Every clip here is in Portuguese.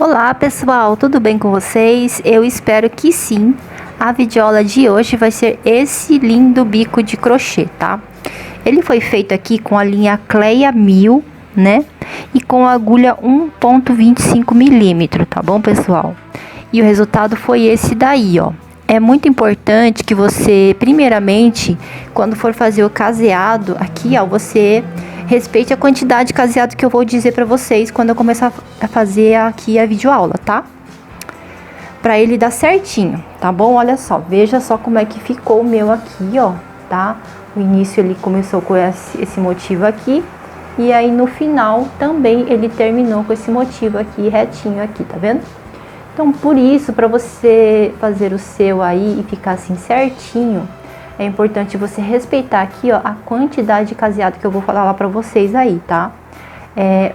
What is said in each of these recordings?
Olá pessoal, tudo bem com vocês? Eu espero que sim. A videoaula de hoje vai ser esse lindo bico de crochê, tá? Ele foi feito aqui com a linha Cleia 1000, né? E com a agulha 1,25 milímetro, tá bom, pessoal? E o resultado foi esse daí, ó. É muito importante que você, primeiramente, quando for fazer o caseado aqui, ó, você respeite a quantidade de caseado que eu vou dizer pra vocês quando eu começar a fazer aqui a videoaula, tá? Pra ele dar certinho, tá bom? Olha só, veja só como é que ficou o meu aqui, ó, tá? O início ele começou com esse motivo aqui, e aí no final também ele terminou com esse motivo aqui, retinho aqui, tá vendo? Então, por isso, para você fazer o seu aí e ficar assim certinho, é importante você respeitar aqui, ó, a quantidade de caseado que eu vou falar lá para vocês aí, tá?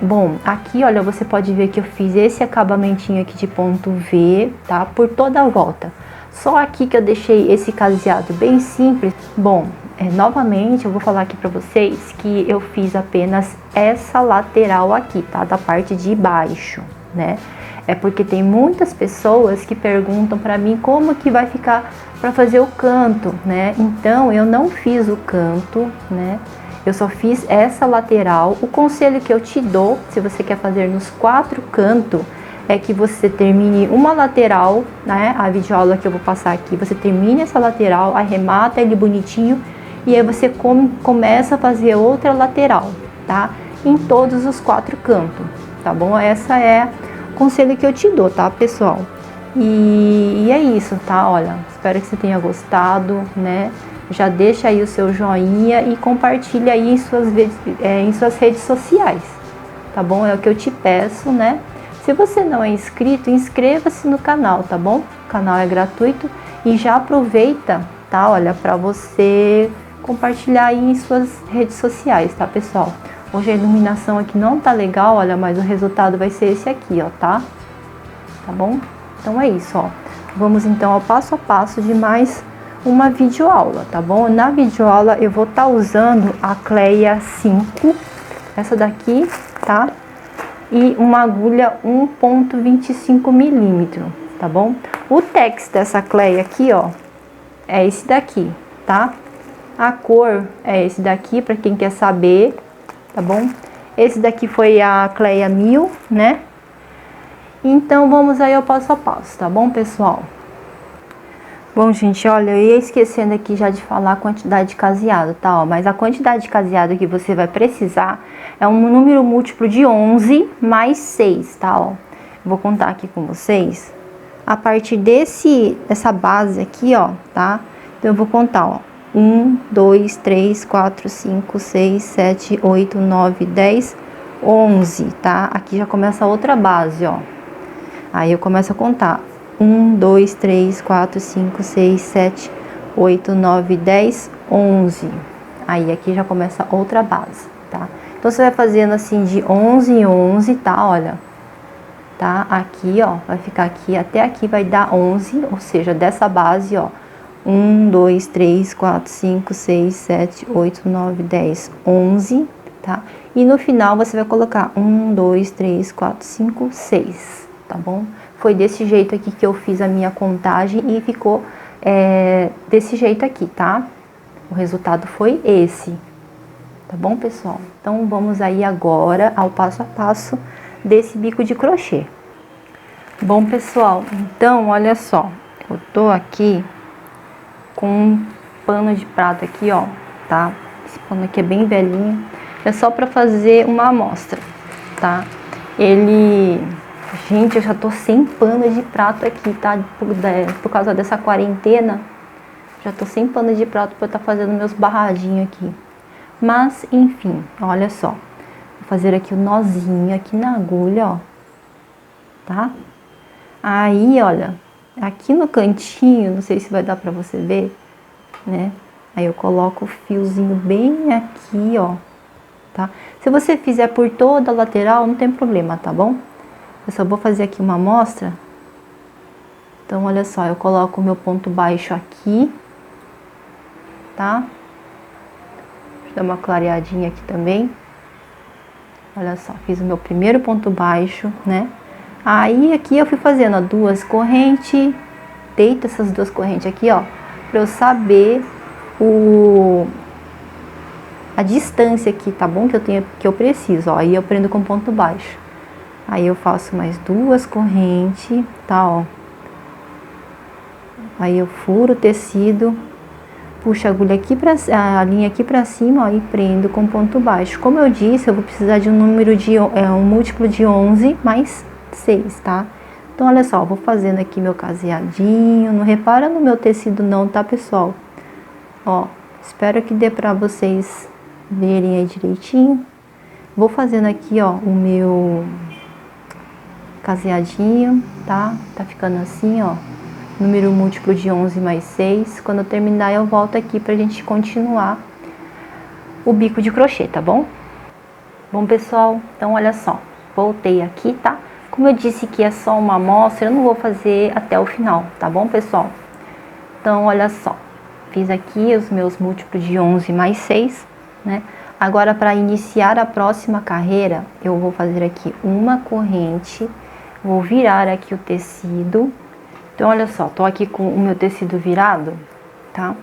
Bom, aqui, olha, você pode ver que eu fiz esse acabamentinho aqui de ponto V, tá? Por toda a volta. Só aqui que eu deixei esse caseado bem simples. Bom, novamente eu vou falar aqui para vocês que eu fiz apenas essa lateral aqui, tá? Da parte de baixo, né? É porque tem muitas pessoas que perguntam para mim como que vai ficar para fazer o canto, né? Então, eu não fiz o canto, né? Eu só fiz essa lateral. O conselho que eu te dou, se você quer fazer nos 4 cantos, é que você termine uma lateral, né? A videoaula que eu vou passar aqui, você termine essa lateral, arremata ele bonitinho e aí você começa a fazer outra lateral, tá? Em todos os 4 cantos, tá bom? Essa é conselho que eu te dou, tá, pessoal? E é isso, tá? Olha, espero que você tenha gostado, né? Já deixa aí o seu joinha e compartilha aí em suas redes sociais, tá bom? É o que eu te peço, né? Se você não é inscrito, inscreva-se no canal, tá bom? O canal é gratuito e já aproveita, tá? Olha, para você compartilhar aí em suas redes sociais, tá, pessoal? Hoje a iluminação aqui não tá legal, olha, mas o resultado vai ser esse aqui, ó, tá? Tá bom? Então é isso, ó. Vamos então ao passo a passo de mais uma videoaula, tá bom? Na videoaula eu vou estar usando a Cleia 5, essa daqui, tá? E uma agulha 1,25 milímetro, tá bom? O tex dessa Cleia aqui, ó, é esse daqui, tá? A cor é esse daqui, para quem quer saber, tá bom? Esse daqui foi a Cleia 1000, né? Então, vamos aí ao passo a passo, tá bom, pessoal? Bom, gente, olha, eu ia esquecendo aqui já de falar a quantidade de caseado, tá? Ó, mas a quantidade de caseado que você vai precisar é um número múltiplo de 11 mais 6, tá? Ó, vou contar aqui com vocês. A partir dessa base aqui, ó, tá? Então, eu vou contar, ó. 1, 2, 3, 4, 5, 6, 7, 8, 9, 10, 11, tá? Aqui já começa outra base, ó. Aí eu começo a contar. 1, 2, 3, 4, 5, 6, 7, 8, 9, 10, 11. Aí aqui já começa outra base, tá? Então você vai fazendo assim de 11 em 11, tá? Olha, tá? Aqui, ó, vai ficar aqui, até aqui vai dar 11, ou seja, dessa base, ó. 1, 2, 3, 4, 5, 6, 7, 8, 9, 10, 11, tá? E no final você vai colocar 1, 2, 3, 4, 5, 6, tá bom? Foi desse jeito aqui que eu fiz a minha contagem e ficou desse jeito aqui, tá? O resultado foi esse, tá bom, pessoal? Então, vamos aí agora ao passo a passo desse bico de crochê. Bom, pessoal, então, olha só, eu tô aqui com um pano de prato aqui, ó, tá? Esse pano aqui é bem velhinho, é só pra fazer uma amostra, tá? Gente, eu já tô sem pano de prato aqui, tá? Por causa dessa quarentena, já tô sem pano de prato pra estar fazendo meus barradinhos aqui. Mas, enfim, olha só. Vou fazer aqui o nozinho aqui na agulha, ó, tá? Aí, olha, aqui no cantinho, não sei se vai dar pra você ver, né? Aí eu coloco o fiozinho bem aqui, ó, tá? Se você fizer por toda a lateral, não tem problema, tá bom? Eu só vou fazer aqui uma amostra. Então, olha só, eu coloco o meu ponto baixo aqui, tá? Deixa eu dar uma clareadinha aqui também. Olha só, fiz o meu primeiro ponto baixo, né? Aí aqui eu fui fazendo, ó, duas correntes, deito essas duas correntes aqui, ó, pra eu saber a distância aqui, tá bom? Que eu preciso, ó. Aí eu prendo com ponto baixo. Aí eu faço mais duas correntes, tá, ó. Aí eu furo o tecido, puxo a agulha aqui a linha aqui pra cima, ó, e prendo com ponto baixo. Como eu disse, eu vou precisar de um número de um múltiplo de 11 mais 6, tá? Então olha só, vou fazendo aqui meu caseadinho. Não repara no meu tecido não, tá, pessoal? Ó, espero que dê pra vocês verem aí direitinho. Vou fazendo aqui, ó, o meu caseadinho, tá? Tá ficando assim, ó, número múltiplo de 11 mais 6. Quando eu terminar, eu volto aqui pra gente continuar o bico de crochê, tá bom? Bom, pessoal, então olha só, voltei aqui, tá? Como eu disse que é só uma amostra, eu não vou fazer até o final, tá bom, pessoal? Então, olha só, fiz aqui os meus múltiplos de 11 mais 6, né? Agora, para iniciar a próxima carreira, eu vou fazer aqui uma corrente, vou virar aqui o tecido. Então, olha só, tô aqui com o meu tecido virado, tá?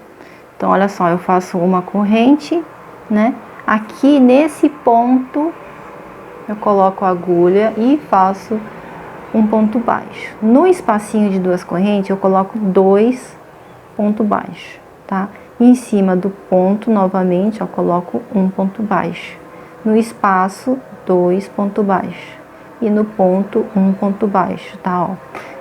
Então, olha só, eu faço uma corrente, né? Aqui nesse ponto, eu coloco a agulha e faço um ponto baixo. No espacinho de duas correntes, eu coloco 2 pontos baixos, tá? Em cima do ponto, novamente, eu coloco um ponto baixo. No espaço, 2 pontos baixos. E no ponto, um ponto baixo, tá? Ó.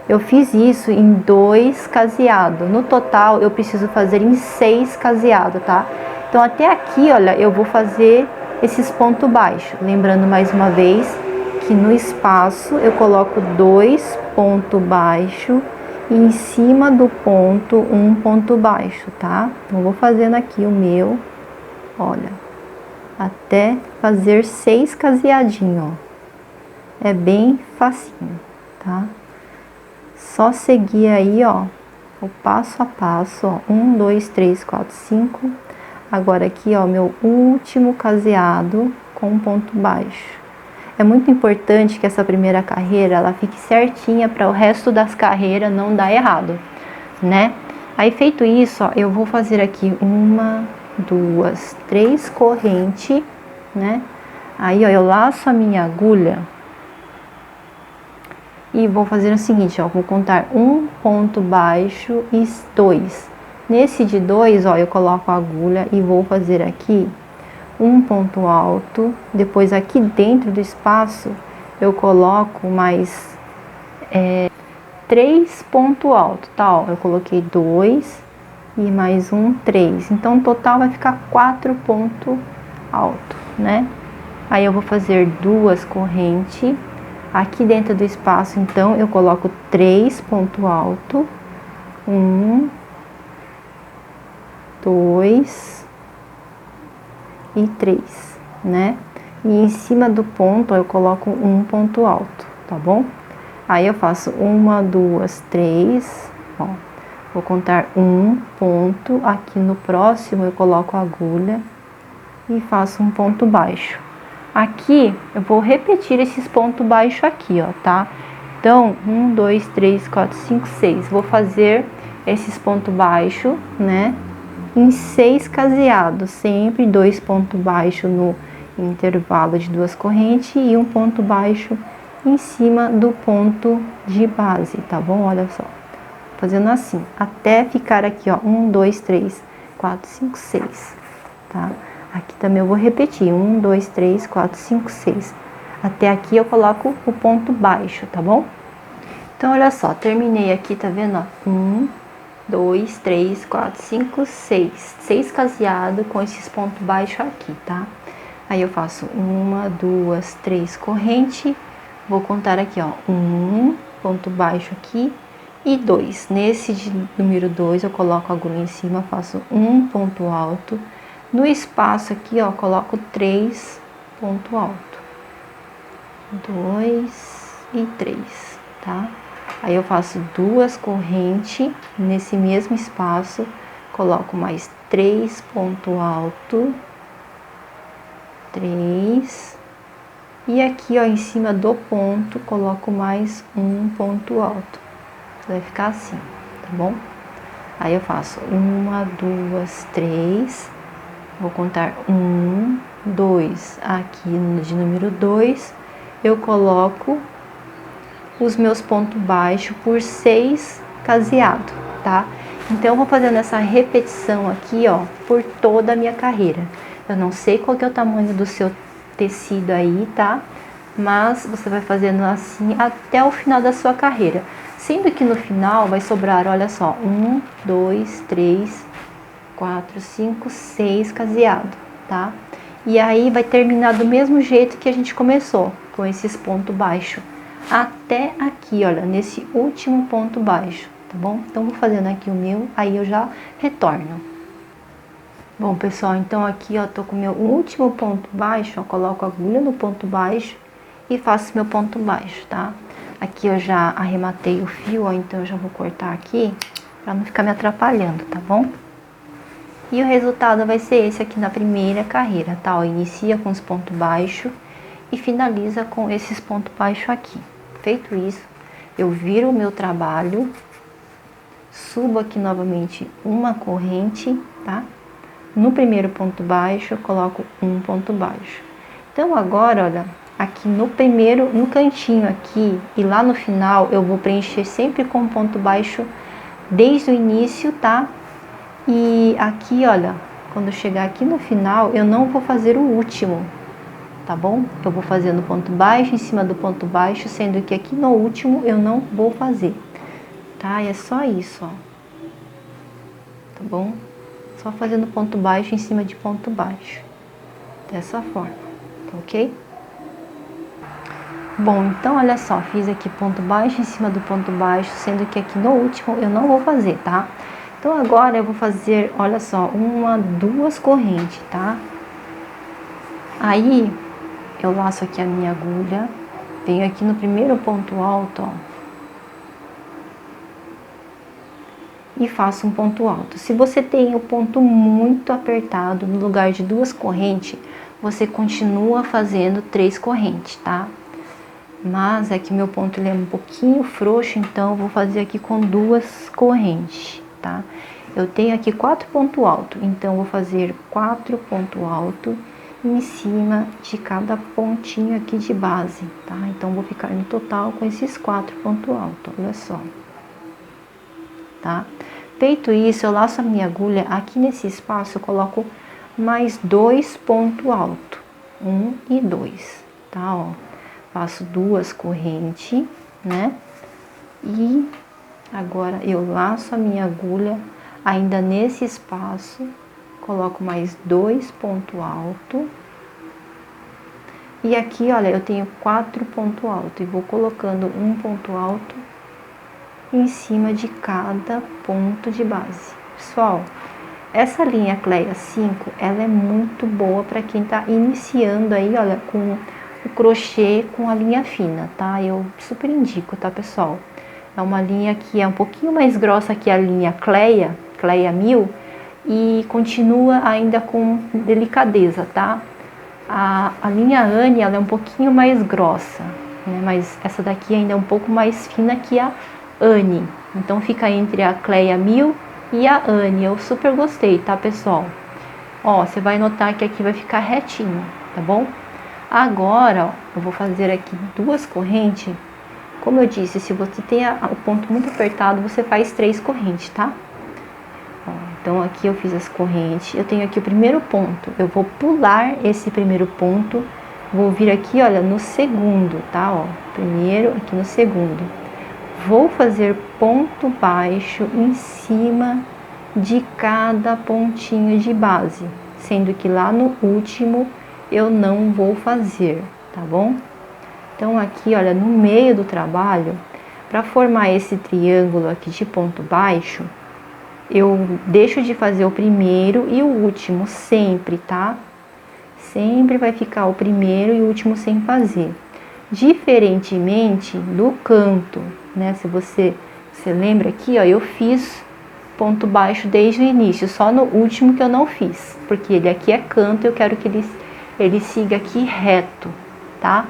Eu fiz isso em 2 caseados. No total, eu preciso fazer em 6 caseados, tá? Então, até aqui, olha, eu vou fazer esses pontos baixos. Lembrando mais uma vez que no espaço eu coloco 2 pontos baixos e em cima do ponto um ponto baixo, tá? Então, eu vou fazendo aqui o meu, olha, até fazer 6 caseadinhos, ó. É bem facinho, tá? Só seguir aí, ó, o passo a passo, ó, 1, 2, 3, 4, 5. Agora aqui, ó, meu último caseado com um ponto baixo. É muito importante que essa primeira carreira, ela fique certinha para o resto das carreiras não dar errado, né? Aí, feito isso, ó, eu vou fazer aqui 1, 2, 3 correntes, né? Aí, ó, eu laço a minha agulha e vou fazer o seguinte, ó, vou contar um ponto baixo e 2. Nesse de 2, ó, eu coloco a agulha e vou fazer aqui um ponto alto. Depois aqui dentro do espaço eu coloco mais 3 pontos altos, tá? Ó, eu coloquei 2 e mais um 3. Então, no total vai ficar 4 pontos altos, né? Aí eu vou fazer 2 correntes. Aqui dentro do espaço, então, eu coloco 3 pontos altos. 1, 2 e 3, né? E em cima do ponto eu coloco um ponto alto, tá bom? Aí eu faço 1, 2, 3, ó. Vou contar um ponto. Aqui no próximo eu coloco a agulha e faço um ponto baixo. Aqui eu vou repetir esses pontos baixos aqui, ó, tá? Então, 1, 2, 3, 4, 5, 6. Vou fazer esses pontos baixos, né? Em 6 caseados, sempre 2 pontos baixos no intervalo de 2 correntes e um ponto baixo em cima do ponto de base, tá bom? Olha só, fazendo assim, até ficar aqui, ó, 1, 2, 3, 4, 5, 6, tá? Aqui também eu vou repetir, 1, 2, 3, 4, 5, 6. Até aqui eu coloco o ponto baixo, tá bom? Então, olha só, terminei aqui, tá vendo, ó? 1, 2, 3, 4, 5, 6. 6 caseados com esses pontos baixos aqui, tá? Aí eu faço 1, 2, 3 corrente. Vou contar aqui, ó, 1 ponto baixo aqui e 2. Nesse de número 2 eu coloco a agulha em cima, faço um ponto alto. No espaço aqui, ó, coloco 3 ponto alto. 2 e 3, tá? Aí eu faço 2 correntes nesse mesmo espaço, coloco mais 3 ponto alto, 3 E aqui, ó, em cima do ponto, coloco mais um ponto alto. Vai ficar assim, tá bom? Aí eu faço 1, 2, 3. Vou contar 1, 2. Aqui de número 2, eu coloco os meus pontos baixos por 6 caseados, tá? Então, eu vou fazendo essa repetição aqui, ó, por toda a minha carreira. Eu não sei qual que é o tamanho do seu tecido aí, tá? Mas você vai fazendo assim até o final da sua carreira. Sendo que no final vai sobrar, olha só, 1, 2, 3, 4, 5, 6 caseado, tá? E aí vai terminar do mesmo jeito que a gente começou, com esses pontos baixos. Até aqui, olha, nesse último ponto baixo, tá bom? Então, vou fazendo aqui o meu, aí eu já retorno. Bom, pessoal, então aqui, ó, tô com o meu último ponto baixo, ó, coloco a agulha no ponto baixo e faço meu ponto baixo, tá? Aqui eu já arrematei o fio, ó, então eu já vou cortar aqui pra não ficar me atrapalhando, tá bom? E o resultado vai ser esse aqui na primeira carreira, tá? Ó, inicia com os pontos baixos e finaliza com esses pontos baixos aqui. Feito isso, eu viro o meu trabalho, subo aqui novamente uma corrente, tá? No primeiro ponto baixo, eu coloco um ponto baixo. Então, agora, olha, aqui no primeiro, no cantinho aqui e lá no final, eu vou preencher sempre com ponto baixo desde o início, tá? E aqui, olha, quando eu chegar aqui no final, eu não vou fazer o último, tá bom? Eu vou fazendo ponto baixo em cima do ponto baixo, sendo que aqui no último eu não vou fazer, tá? E é só isso, ó, tá bom? Só fazendo ponto baixo em cima de ponto baixo, dessa forma, tá ok? Bom, então olha só, fiz aqui ponto baixo em cima do ponto baixo, sendo que aqui no último eu não vou fazer, tá? Então agora eu vou fazer, olha só, 1, 2 correntes, tá? Aí eu laço aqui a minha agulha, venho aqui no primeiro ponto alto, ó, e faço um ponto alto. Se você tem o ponto muito apertado, no lugar de 2 correntes, você continua fazendo 3 correntes, tá? Mas é que meu ponto ele é um pouquinho frouxo, então eu vou fazer aqui com 2 correntes, tá? Eu tenho aqui 4 pontos altos, então eu vou fazer 4 pontos altos em cima de cada pontinho aqui de base, tá? Então, vou ficar no total com esses 4 pontos altos, olha só, tá? Feito isso, eu laço a minha agulha, aqui nesse espaço eu coloco mais 2 pontos altos, 1 e 2, tá? Ó, faço 2 correntes, né? E agora eu laço a minha agulha, ainda nesse espaço, coloco mais 2 pontos altos. E aqui, olha, eu tenho 4 pontos altos e vou colocando um ponto alto em cima de cada ponto de base. Pessoal, essa linha Cleia 5, ela é muito boa para quem tá iniciando aí, olha, com o crochê com a linha fina, tá? Eu super indico, tá, pessoal? É uma linha que é um pouquinho mais grossa que a linha Cleia 1000 e continua ainda com delicadeza, tá? A linha Anne, ela é um pouquinho mais grossa, né? Mas essa daqui ainda é um pouco mais fina que a Anne. Então, fica entre a Cleia 1000 e a Anne. Eu super gostei, tá, pessoal? Ó, você vai notar que aqui vai ficar retinho, tá bom? Agora, ó, eu vou fazer aqui 2 correntes. Como eu disse, se você tem o ponto muito apertado, você faz 3 correntes, tá? Ó, então, aqui eu fiz as correntes. Eu tenho aqui o primeiro ponto. Eu vou pular esse primeiro ponto. Vou vir aqui, olha, no segundo, tá? Ó, primeiro aqui no segundo. Vou fazer ponto baixo em cima de cada pontinho de base. Sendo que lá no último eu não vou fazer, tá bom? Então, aqui, olha, no meio do trabalho, para formar esse triângulo aqui de ponto baixo, eu deixo de fazer o primeiro e o último sempre, tá? Sempre vai ficar o primeiro e o último sem fazer. Diferentemente do canto, né? Se você lembra aqui, ó, eu fiz ponto baixo desde o início, só no último que eu não fiz, porque ele aqui é canto, eu quero que ele siga aqui reto, tá?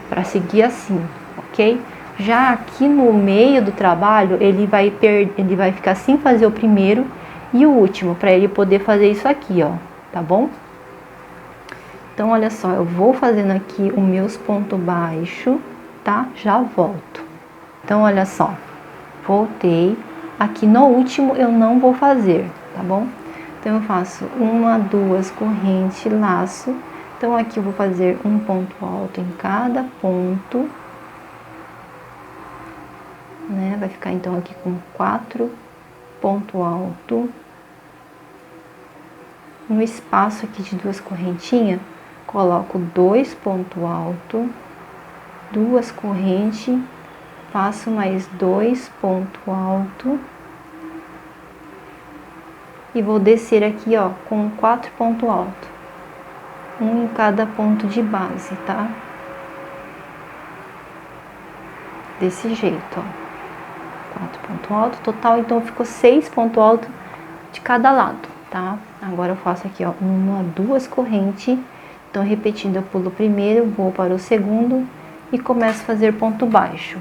Para seguir assim, ok? Já aqui no meio do trabalho, ele vai ficar sem fazer o primeiro e o último, para ele poder fazer isso aqui, ó, tá bom? Então, olha só, eu vou fazendo aqui os meus pontos baixos, tá? Já volto. Então, olha só, voltei. Aqui no último eu não vou fazer, tá bom? Então, eu faço uma, duas correntes, laço. Então, aqui eu vou fazer um ponto alto em cada ponto, né? Vai ficar, então, aqui com 4 pontos altos. No espaço aqui de 2 correntinhas, coloco 2 pontos altos, 2 correntes, faço mais 2 pontos altos e vou descer aqui, ó, com 4 pontos altos, um em cada ponto de base, tá? Desse jeito, ó, 4 pontos altos, total, então ficou 6 pontos altos de cada lado, tá? Agora eu faço aqui, ó, uma, duas correntes. Então, repetindo, eu pulo o primeiro, vou para o segundo e começo a fazer ponto baixo,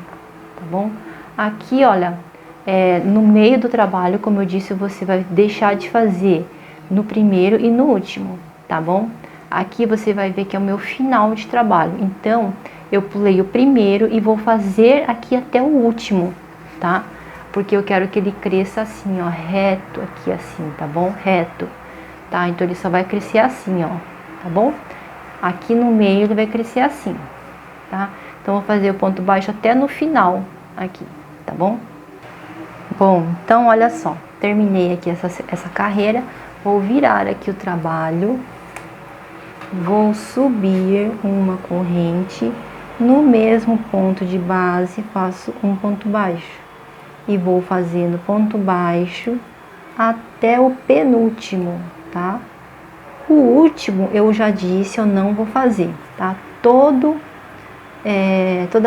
tá bom? Aqui, olha, no meio do trabalho, como eu disse, você vai deixar de fazer no primeiro e no último, tá bom? Aqui você vai ver que é o meu final de trabalho. Então, eu pulei o primeiro e vou fazer aqui até o último, tá? Porque eu quero que ele cresça assim, ó, reto aqui assim, tá bom? Reto, tá? Então, ele só vai crescer assim, ó, tá bom? Aqui no meio ele vai crescer assim, tá? Então, vou fazer o ponto baixo até no final aqui, tá bom? Bom, então, olha só, terminei aqui essa carreira, vou virar aqui o trabalho, vou subir uma corrente, no mesmo ponto de base, faço um ponto baixo, e vou fazendo ponto baixo até o penúltimo, tá? O último, eu já disse, eu não vou fazer, tá? Toda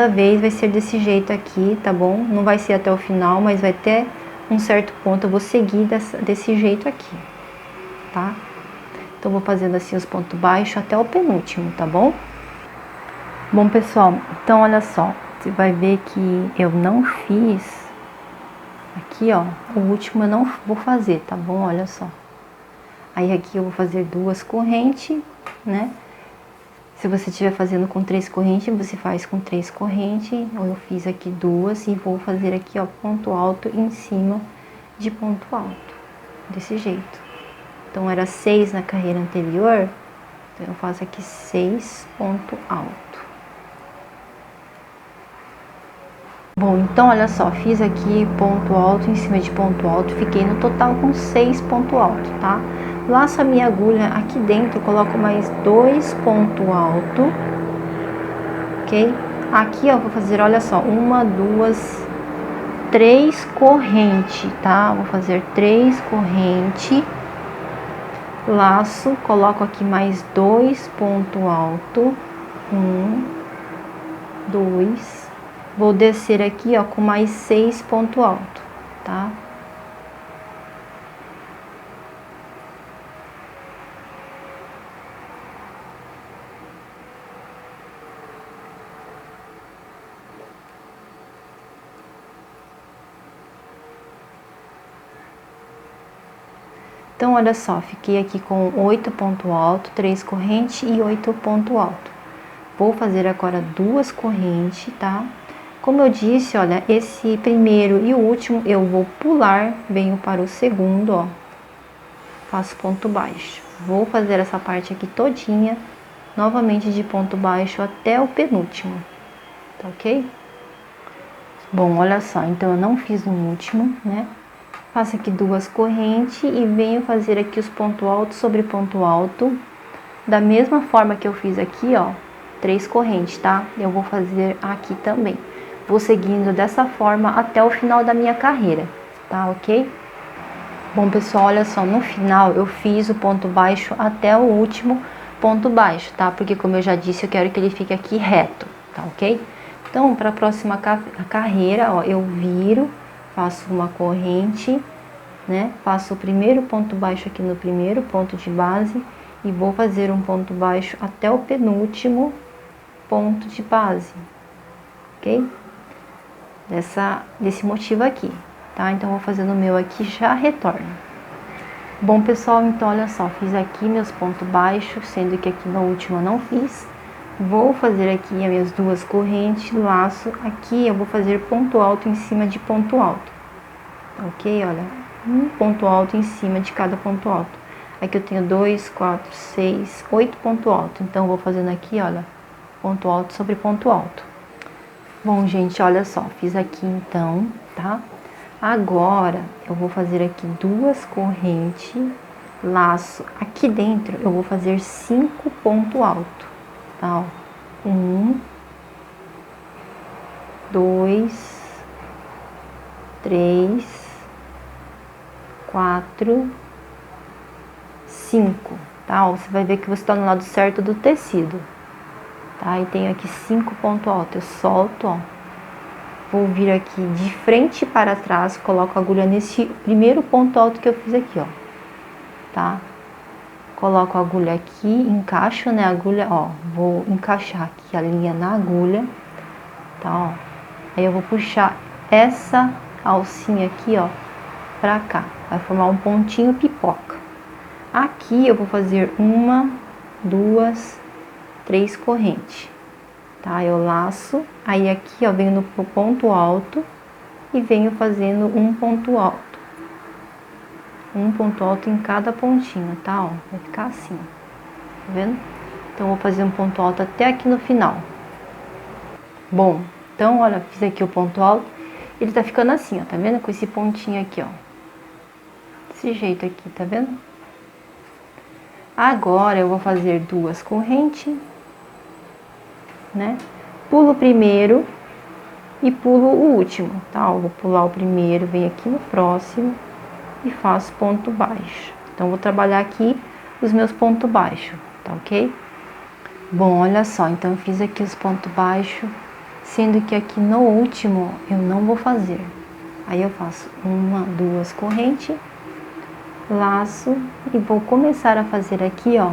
vez vai ser desse jeito aqui, tá bom? Não vai ser até o final, mas vai ter um certo ponto, eu vou seguir desse jeito aqui, tá? Então, vou fazendo assim os pontos baixos até o penúltimo, tá bom? Bom, pessoal, então olha só, você vai ver que eu não fiz aqui, ó, o último eu não vou fazer, tá bom? Olha só. Aí aqui eu vou fazer 2 correntes, né? Se você estiver fazendo com 3 correntes, você faz com 3 correntes. Eu fiz aqui 2 e vou fazer aqui, ó, ponto alto em cima de ponto alto, desse jeito. Então, era 6 na carreira anterior, então eu faço aqui 6 ponto alto. Bom, então olha só, fiz aqui ponto alto em cima de ponto alto, fiquei no total com 6 ponto alto, tá? Laço a minha agulha aqui dentro, coloco mais 2 ponto alto, ok? Aqui, ó, vou fazer, olha só, 1, 2, 3 correntes, tá? Vou fazer 3 correntes, laço, coloco aqui mais 2 ponto alto, 1, 2, vou descer aqui, ó, com mais 6 ponto alto, tá? Então, olha só, fiquei aqui com 8 ponto alto, 3 correntes e 8 ponto alto. Vou fazer agora 2 correntes, tá? Como eu disse, olha, esse primeiro e o último eu vou pular, venho para o segundo, ó. Faço ponto baixo. Vou fazer essa parte aqui todinha, novamente de ponto baixo até o penúltimo, tá ok? Bom, olha só, então eu não fiz no último, né? Faço aqui 2 correntes e venho fazer aqui os pontos altos sobre ponto alto. Da mesma forma que eu fiz aqui, ó, 3 correntes, tá? Eu vou fazer aqui também. Vou seguindo dessa forma até o final da minha carreira, tá ok? Bom, pessoal, olha só, no final eu fiz o ponto baixo até o último ponto baixo, tá? Porque, como eu já disse, eu quero que ele fique aqui reto, tá ok? Então, para a próxima carreira, ó, eu viro, faço uma corrente, né? Faço o primeiro ponto baixo aqui no primeiro ponto de base e vou fazer um ponto baixo até o penúltimo, ponto de base, ok? Desse motivo aqui, tá? Então, vou fazer no meu aqui, já retorno. Bom, pessoal, então, olha só, fiz aqui meus pontos baixos, sendo que aqui no último eu não fiz. Vou fazer aqui as minhas duas correntes, laço. Aqui eu vou fazer ponto alto em cima de ponto alto, ok? Olha, um ponto alto em cima de cada ponto alto. Aqui eu tenho 2, 4, 6, 8 pontos altos. Então, eu vou fazendo aqui, olha, ponto alto sobre ponto alto. Bom, gente, olha só, fiz aqui então, tá? Agora, eu vou fazer aqui duas correntes, laço. Aqui dentro, eu vou fazer 5 pontos altos, tá? 1, 2, 3, 4, 5, tá? Você vai ver que você tá no lado certo do tecido, tá? E tenho aqui 5 pontos altos. Eu solto, ó. Vou vir aqui de frente para trás, coloco a agulha nesse primeiro ponto alto que eu fiz aqui, ó, tá? Coloco a agulha aqui, encaixo, né, a agulha, ó, vou encaixar aqui a linha na agulha, tá, ó. Aí eu vou puxar essa alcinha aqui, ó, pra cá, vai formar um pontinho pipoca. Aqui eu vou fazer 1, 2, 3 correntes. Tá, eu laço, aí aqui, ó, venho no ponto alto e venho fazendo um ponto alto. Um ponto alto em cada pontinho, tá, ó, vai ficar assim, tá vendo? Então, eu vou fazer um ponto alto até aqui no final. Bom, então, olha, fiz aqui o ponto alto, ele tá ficando assim, ó, tá vendo? Com esse pontinho aqui, ó, desse jeito aqui, tá vendo? Agora, eu vou fazer duas correntes, né? Pulo o primeiro e pulo o último, tá? Eu vou pular o primeiro, venho aqui no próximo e faço ponto baixo. Então, vou trabalhar aqui os meus pontos baixos, tá ok? Bom, olha só, então eu fiz aqui os pontos baixos, sendo que aqui no último eu não vou fazer. Aí eu faço 1, 2 correntes, laço e vou começar a fazer aqui, ó,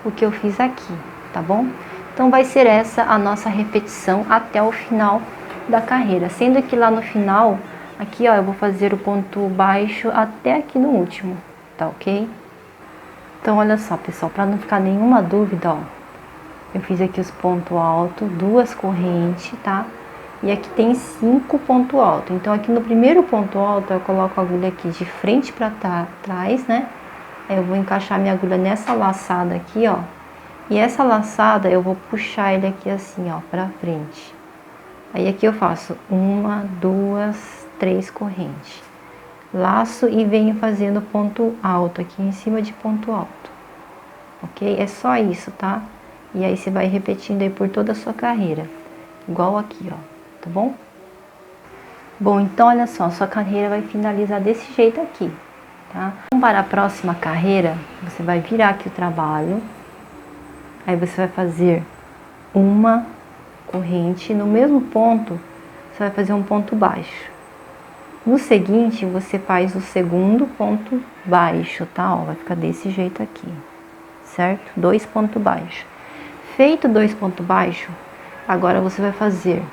o que eu fiz aqui, tá bom? Então, vai ser essa a nossa repetição até o final da carreira. Sendo que lá no final, aqui, ó, eu vou fazer o ponto baixo até aqui no último, tá ok? Então, olha só, pessoal, para não ficar nenhuma dúvida, ó, eu fiz aqui os pontos altos, duas correntes, tá? E aqui tem 5 pontos altos. Então, aqui no primeiro ponto alto, eu coloco a agulha aqui de frente para trás, né? Aí eu vou encaixar minha agulha nessa laçada aqui, ó. E essa laçada eu vou puxar ele aqui assim, ó, pra frente. Aí aqui eu faço 1, 2, 3 correntes. Laço e venho fazendo ponto alto aqui em cima de ponto alto. Ok? É só isso, tá? E aí você vai repetindo aí por toda a sua carreira. Igual aqui, ó. Tá bom? Bom, então olha só, a sua carreira vai finalizar desse jeito aqui, tá? Então, para a próxima carreira, você vai virar aqui o trabalho. Aí você vai fazer uma corrente, no mesmo ponto, você vai fazer um ponto baixo. No seguinte, você faz o segundo ponto baixo, tá? Ó, vai ficar desse jeito aqui, certo? 2 pontos baixos. Feito 2 pontos baixos, agora você vai fazer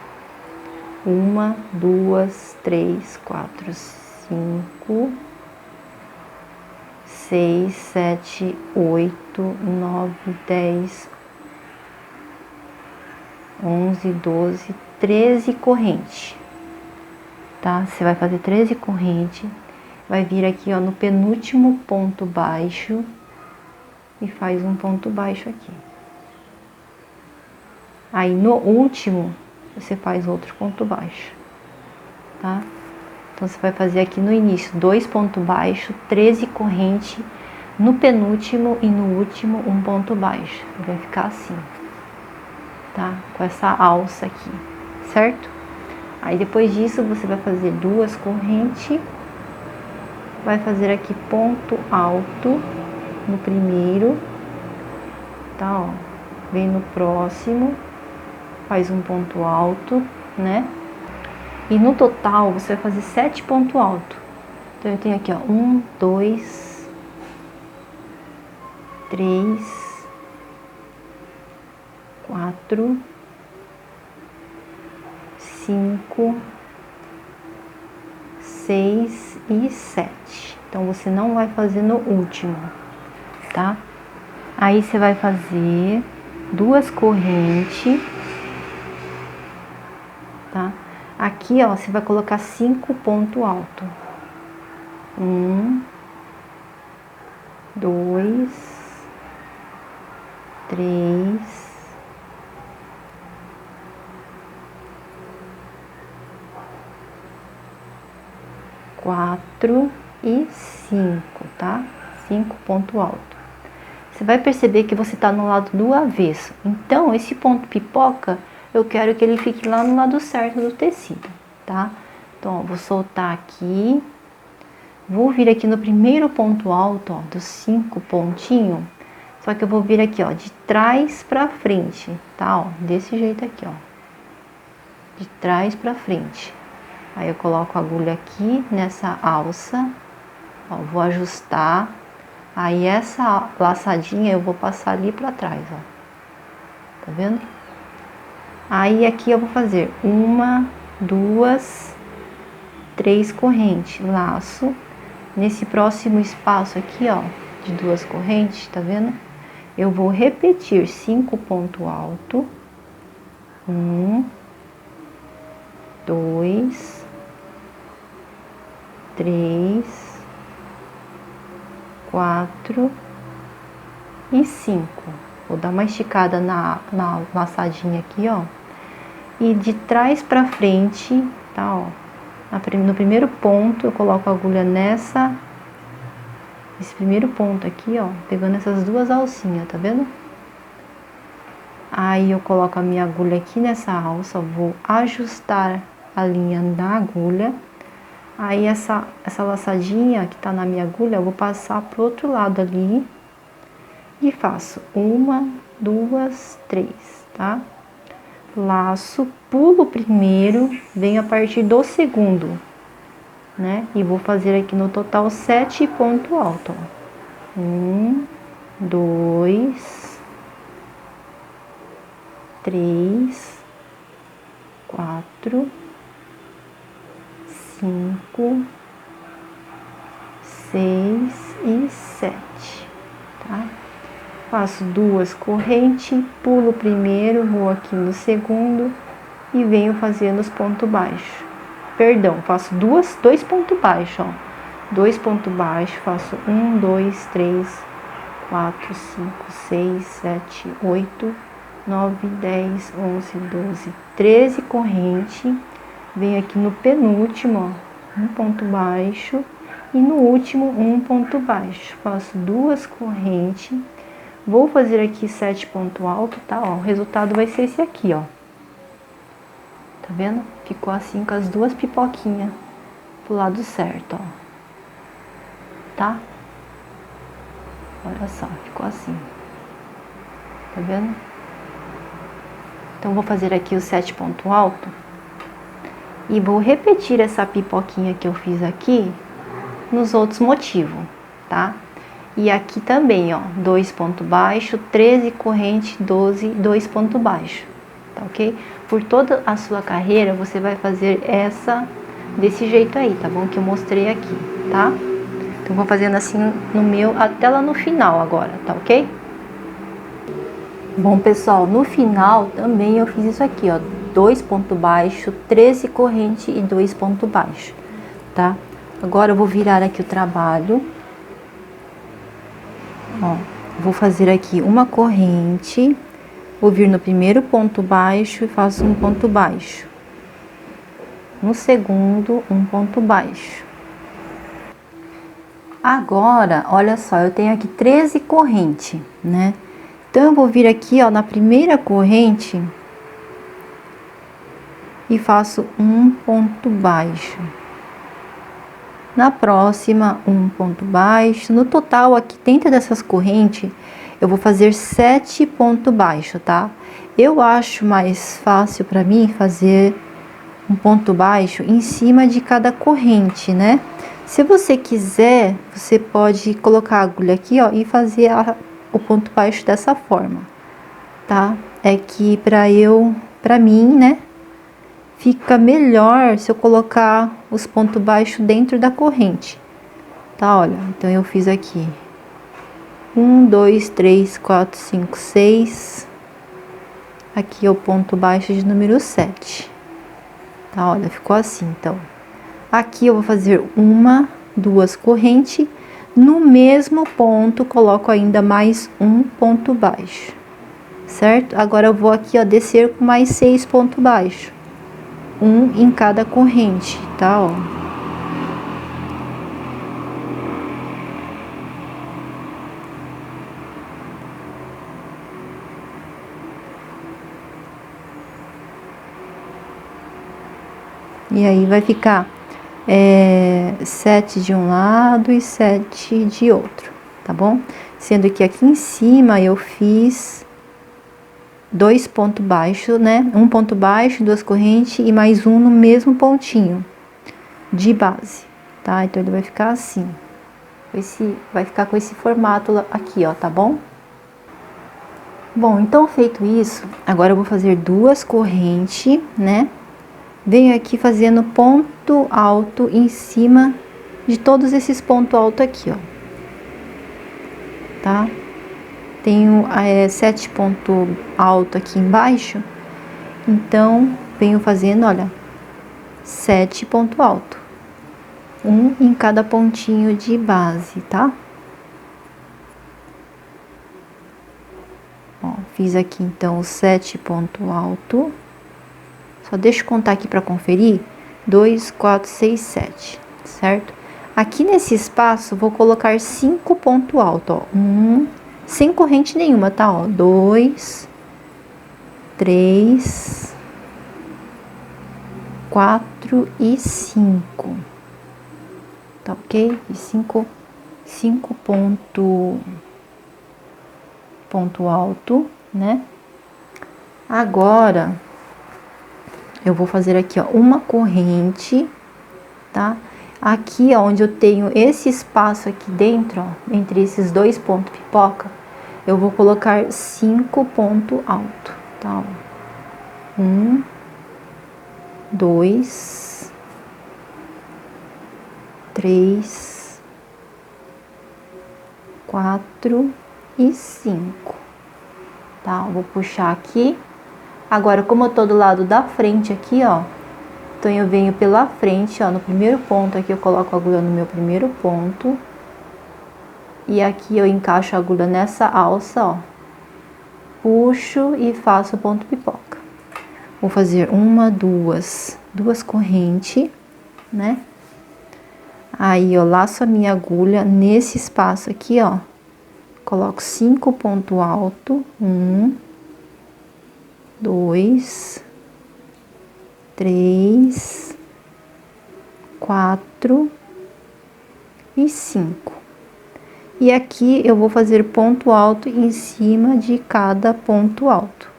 1, 2, 3, 4, 5... 6, 7, 8, 9, 10, 11, 12, 13 correntes, tá? Você vai fazer 13 correntes, vai vir aqui, ó, no penúltimo ponto baixo e faz um ponto baixo aqui. Aí, no último, você faz outro ponto baixo, tá? Então, você vai fazer aqui no início 2 pontos baixos, 13 correntes, no penúltimo e no último um ponto baixo. Vai ficar assim, tá? Com essa alça aqui, certo? Aí, depois disso, você vai fazer 2 correntes, vai fazer aqui ponto alto no primeiro, tá? Ó, vem no próximo, faz um ponto alto, né? E no total, você vai fazer 7 pontos altos. Então, eu tenho aqui, ó, 1, 2, 3, 4, 5, 6 e 7. Então, você não vai fazer no último, tá? Aí, você vai fazer 2 correntes, tá? Aqui, ó, você vai colocar 5 pontos altos. 1, 2, 3, 4 e 5, tá? 5 pontos altos. Você vai perceber que você tá no lado do avesso. Então, esse ponto pipoca, eu quero que ele fique lá no lado certo do tecido, tá? Então, ó, vou soltar aqui. Vou vir aqui no primeiro ponto alto, ó, dos 5 pontinhos. Só que eu vou vir aqui, ó, de trás pra frente, tá? Ó, desse jeito aqui, ó. De trás pra frente. Aí eu coloco a agulha aqui nessa alça, ó, vou ajustar. Aí essa laçadinha eu vou passar ali pra trás, ó. Tá vendo? Aí aqui eu vou fazer 1, 2, 3 correntes, laço. Nesse próximo espaço aqui, ó, de 2 correntes, tá vendo? Eu vou repetir 5 pontos altos. 1, 2, 3, 4 e 5. Vou dar uma esticada na laçadinha aqui, ó. E de trás pra frente, tá, ó. No primeiro ponto, eu coloco a agulha nesse primeiro ponto aqui, ó. Pegando essas 2 alcinhas, tá vendo? Aí eu coloco a minha agulha aqui nessa alça, vou ajustar a linha da agulha. Aí essa laçadinha que tá na minha agulha, eu vou passar pro outro lado ali. E faço 1, 2, 3, tá? Laço, pulo o primeiro, venho a partir do segundo, né? E vou fazer aqui no total 7 pontos altos, ó. 1, 2, 3, 4, 5, 6 e 7, tá? Faço 2 correntes, pulo o primeiro, vou aqui no segundo e venho fazendo os pontos baixos. Perdão, faço 2 pontos baixos, ó. 2 pontos baixos, faço 1, 2, 3, 4, 5, 6, 7, 8, 9, 10, 11, 12, 13 correntes. Venho aqui no penúltimo, ó, 1 ponto baixo e no último 1 ponto baixo. Faço 2 correntes. Vou fazer aqui 7 pontos altos, tá? Ó, o resultado vai ser esse aqui, ó. Tá vendo? Ficou assim com as 2 pipoquinhas pro lado certo, ó. Tá? Olha só, ficou assim. Tá vendo? Então, vou fazer aqui os 7 pontos altos. E vou repetir essa pipoquinha que eu fiz aqui nos outros motivos, tá? E aqui também, ó, 2 pontos baixos, 13 correntes, 12, 2 pontos baixos, tá ok? Por toda a sua carreira, você vai fazer desse jeito aí, tá bom? Que eu mostrei aqui, tá? Então, vou fazendo assim no meu, até lá no final agora, tá ok? Bom, pessoal, no final também eu fiz isso aqui, ó, 2 pontos baixos, 13 correntes e 2 pontos baixos, tá? Agora eu vou virar aqui o trabalho. Ó, vou fazer aqui uma corrente, vou vir no primeiro ponto baixo e faço um ponto baixo. No segundo, um ponto baixo. Agora, olha só, eu tenho aqui 13 correntes, né? Então, eu vou vir aqui, ó, na primeira corrente e faço um ponto baixo. Na próxima, um ponto baixo. No total, aqui dentro dessas correntes, eu vou fazer 7 pontos baixos, tá? Eu acho mais fácil para mim fazer um ponto baixo em cima de cada corrente, né? Se você quiser, você pode colocar a agulha aqui, ó, e fazer o ponto baixo dessa forma, tá? É que pra mim, né, fica melhor se eu colocar os pontos baixos dentro da corrente, tá? Olha, então eu fiz aqui 1, 2, 3, 4, 5, 6. Aqui é o ponto baixo de número 7, tá? Olha, ficou assim, então. Aqui eu vou fazer uma, duas correntes, no mesmo ponto coloco ainda mais um ponto baixo, certo? Agora eu vou aqui, ó, descer com mais 6 pontos baixos, um em cada corrente, tá? Ó. E aí vai ficar 7 de um lado e 7 de outro, tá bom? Sendo que aqui em cima eu fiz 2 pontos baixos, né? Um ponto baixo, duas correntes e mais um no mesmo pontinho de base, tá? Então ele vai ficar assim. Vai ficar com esse formato aqui, ó, tá bom? Bom, então feito isso, agora eu vou fazer duas correntes, né? Venho aqui fazendo ponto alto em cima de todos esses pontos altos aqui, ó. Tá? Tenho 7 pontos altos aqui embaixo, então venho fazendo, olha, 7 pontos altos, um em cada pontinho de base, tá? Ó, fiz aqui então os 7 pontos altos. Só deixa eu contar aqui para conferir. 2, 4, 6, 7, certo? Aqui nesse espaço, vou colocar 5 pontos altos, ó. Sem corrente nenhuma, tá? Ó, 2, 3, 4 e 5. Tá ok? E 5 ponto alto, né? Agora eu vou fazer aqui, ó, uma corrente, tá? Aqui, ó, onde eu tenho esse espaço aqui dentro, ó, entre esses dois pontos pipoca, eu vou colocar 5 pontos altos, tá? 1, 2, 3, 4 e 5, tá? Eu vou puxar aqui. Agora, como eu tô do lado da frente aqui, ó, então eu venho pela frente, ó, no primeiro ponto aqui eu coloco a agulha no meu primeiro ponto. E aqui eu encaixo a agulha nessa alça, ó. Puxo e faço o ponto pipoca. Vou fazer uma, duas correntes, né? Aí eu laço a minha agulha nesse espaço aqui, ó. Coloco 5 pontos altos, 1, 2, 3, 4 e 5. E aqui eu vou fazer ponto alto em cima de cada ponto alto,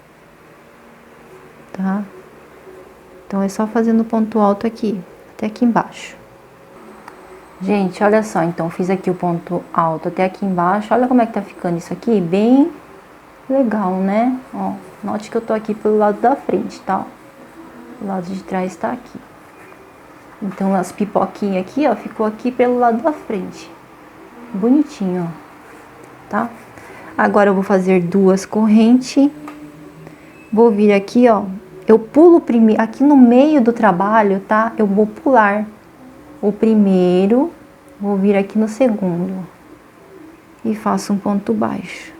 tá? Então é só fazendo ponto alto aqui, até aqui embaixo. Gente, olha só, então fiz aqui o ponto alto até aqui embaixo. Olha como é que tá ficando isso aqui, bem legal, né? Ó, note que eu tô aqui pelo lado da frente, tá? O lado de trás tá aqui. Então as pipoquinhas aqui, ó, ficou aqui pelo lado da frente. Bonitinho, ó, tá? Agora eu vou fazer duas correntes. Vou vir aqui, ó, eu pulo primeiro, aqui no meio do trabalho, tá? Eu vou pular o primeiro, vou vir aqui no segundo e faço um ponto baixo.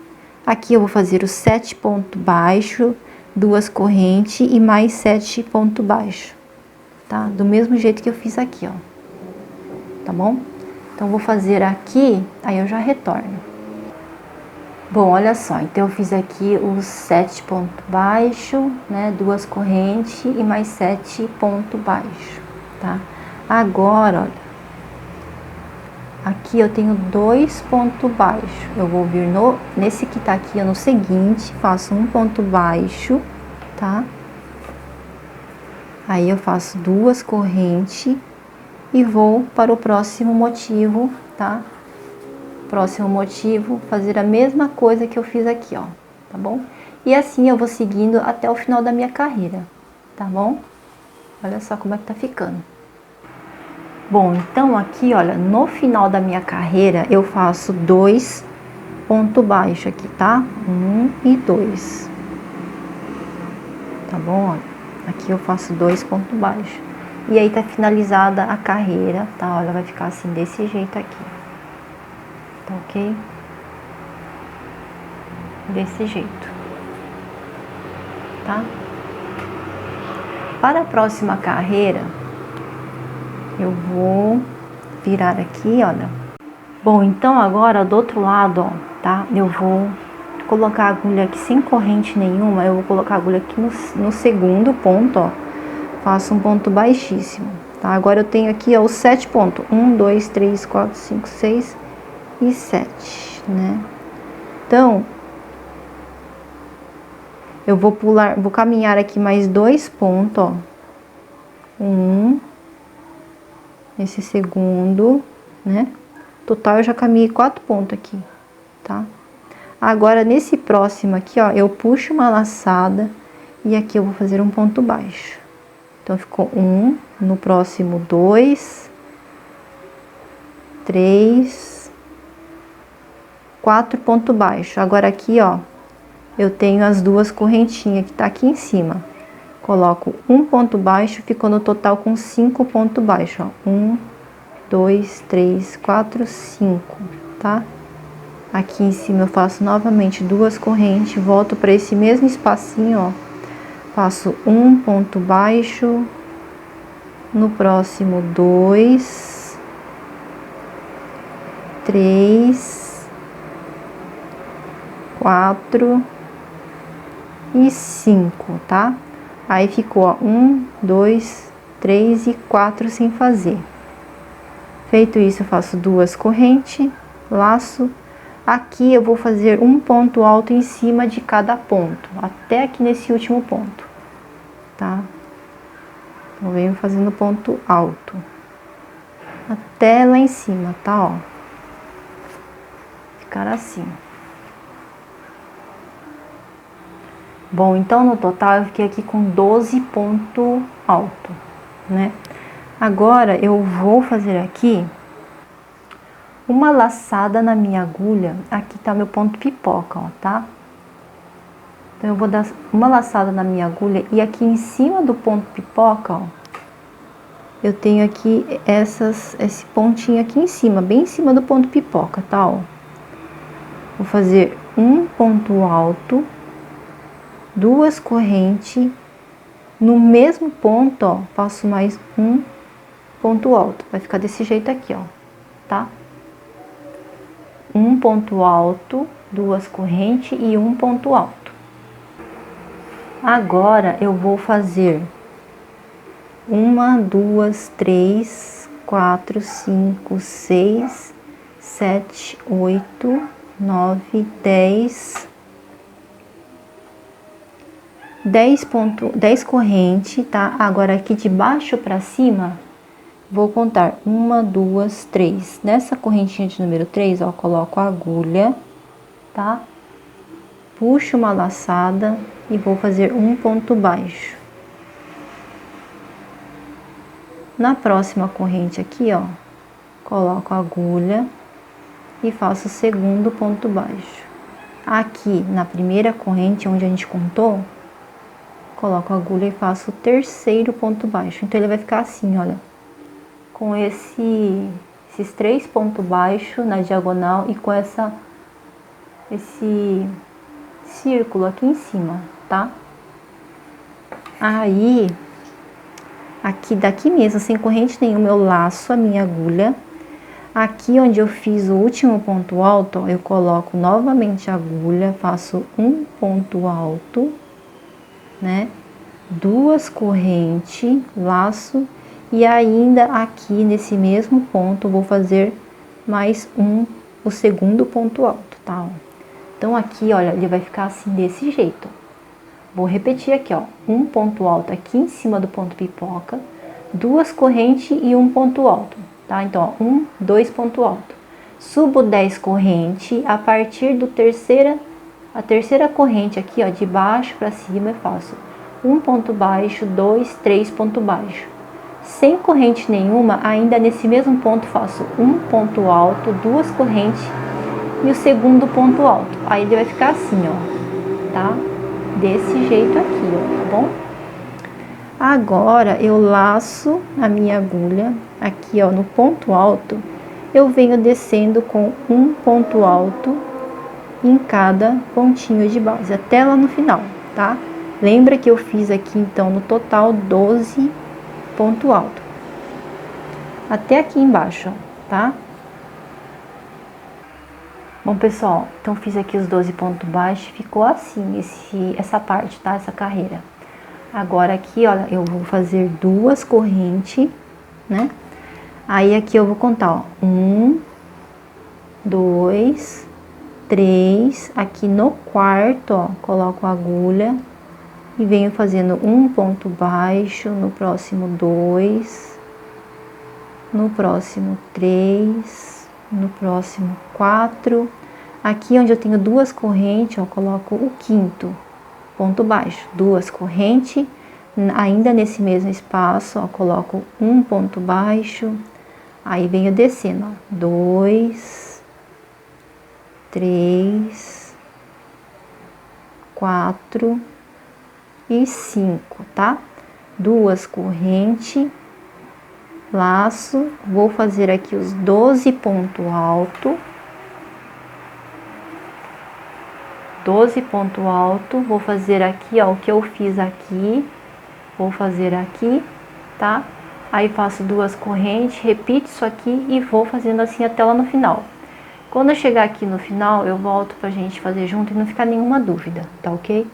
Aqui eu vou fazer os 7 pontos baixos, duas correntes e mais 7 pontos baixos, tá? Do mesmo jeito que eu fiz aqui, ó, tá bom? Então, vou fazer aqui, aí eu já retorno. Bom, olha só, então eu fiz aqui os 7 pontos baixos, né? Duas correntes e mais 7 pontos baixos, tá? Agora, olha, aqui eu tenho 2 pontos baixos. Eu vou vir nesse que tá aqui, no seguinte, faço um ponto baixo, tá? Aí eu faço duas correntes e vou para o próximo motivo, tá? Próximo motivo, fazer a mesma coisa que eu fiz aqui, ó, tá bom? E assim eu vou seguindo até o final da minha carreira, tá bom? Olha só como é que tá ficando. Bom, então aqui, olha, no final da minha carreira, eu faço 2 pontos baixos aqui, tá? 1 e 2. Tá bom? Olha, aqui eu faço 2 pontos baixos. E aí tá finalizada a carreira, tá? Olha, vai ficar assim, desse jeito aqui. Tá ok? Desse jeito. Tá? Para a próxima carreira, eu vou virar aqui, olha. Bom, então agora do outro lado, ó, tá? Eu vou colocar a agulha aqui sem corrente nenhuma. Eu vou colocar a agulha aqui no segundo ponto, ó. Faço um ponto baixíssimo, tá? Agora eu tenho aqui, ó, os 7 pontos. 1, 2, 3, 4, 5, 6 e 7, né? Então, eu vou pular, vou caminhar aqui mais 2 pontos, ó. Nesse segundo, né? Total eu já caminhei 4 pontos aqui, tá? Agora nesse próximo aqui, ó, eu puxo uma laçada e aqui eu vou fazer um ponto baixo. Então ficou 1, no próximo 2, 3, 4 pontos baixos. Agora aqui, ó, eu tenho as 2 correntinhas que tá aqui em cima. Coloco um ponto baixo, ficou no total com 5 pontos baixos, ó. 1, 2, 3, 4, 5, tá? Aqui em cima eu faço novamente 2 correntes, volto para esse mesmo espacinho, ó. Faço um ponto baixo, no próximo 2, 3, 4 e 5, tá? Aí ficou, ó, 1, 2, 3 e 4 sem fazer. Feito isso, eu faço 2 correntes, laço. Aqui eu vou fazer um ponto alto em cima de cada ponto, até aqui nesse último ponto, tá? Então, venho fazendo ponto alto, até lá em cima, tá, ó? Ficar assim. Bom, então no total eu fiquei aqui com 12 pontos alto, né? Agora eu vou fazer aqui uma laçada na minha agulha. Aqui tá meu ponto pipoca, ó, tá? Então eu vou dar uma laçada na minha agulha e aqui em cima do ponto pipoca, ó, eu tenho aqui esse pontinho aqui em cima, bem em cima do ponto pipoca, tá, ó? Vou fazer um ponto alto, 2 correntes, no mesmo ponto, ó, faço mais um ponto alto. Vai ficar desse jeito aqui, ó, tá? Um ponto alto, 2 correntes e um ponto alto. Agora eu vou fazer 1, 2, 3, 4, 5, 6, 7, 8, 9, 10 correntes, tá? Agora aqui de baixo para cima, vou contar 1, 2, 3. Nessa correntinha de número 3, ó, coloco a agulha, tá? Puxo uma laçada e vou fazer um ponto baixo. Na próxima corrente aqui, ó, coloco a agulha e faço o segundo ponto baixo. Aqui na primeira corrente, onde a gente contou, coloco a agulha e faço o terceiro ponto baixo. Então ele vai ficar assim, olha, com esses 3 pontos baixos na diagonal e com esse círculo aqui em cima, tá? Aí, daqui mesmo, sem corrente nenhuma, eu laço a minha agulha. Aqui onde eu fiz o último ponto alto, ó, eu coloco novamente a agulha, faço um ponto alto, né? 2 correntes, laço, e ainda aqui nesse mesmo ponto vou fazer mais o segundo ponto alto, tá? Então aqui, olha, ele vai ficar assim desse jeito. Vou repetir aqui, ó, um ponto alto aqui em cima do ponto pipoca, 2 correntes e um ponto alto, tá? Então, ó, 1, 2 ponto alto. Subo 10 correntes, a partir a terceira corrente aqui, ó, de baixo para cima eu faço um ponto baixo, 2, 3 ponto baixo. Sem corrente nenhuma, ainda nesse mesmo ponto faço um ponto alto, duas correntes e o segundo ponto alto. Aí ele vai ficar assim, ó, tá? Desse jeito aqui, ó, tá bom? Agora eu laço a minha agulha aqui, ó, no ponto alto. Eu venho descendo com um ponto alto em cada pontinho de base, até lá no final, tá? Lembra que eu fiz aqui, então, no total 12 ponto alto. Até aqui embaixo, ó, tá? Bom, pessoal, então fiz aqui os 12 pontos baixos, ficou assim, essa parte, tá? Essa carreira. Agora aqui, olha, eu vou fazer duas correntes, né? Aí aqui eu vou contar, ó, 1, 2, 3, aqui no quarto, ó, coloco a agulha e venho fazendo um ponto baixo, no próximo 2, no próximo 3, no próximo 4. Aqui onde eu tenho duas correntes, ó, coloco o quinto ponto baixo, duas correntes, ainda nesse mesmo espaço, ó, coloco um ponto baixo, aí venho descendo, ó, 2, 3, 4 e 5, tá? Duas correntes, laço, vou fazer aqui os 12 pontos altos. 12 ponto alto, vou fazer aqui, ó, o que eu fiz aqui, vou fazer aqui, tá? Aí faço duas correntes, repito isso aqui e vou fazendo assim até lá no final. Quando eu chegar aqui no final, eu volto pra gente fazer junto e não ficar nenhuma dúvida, tá ok?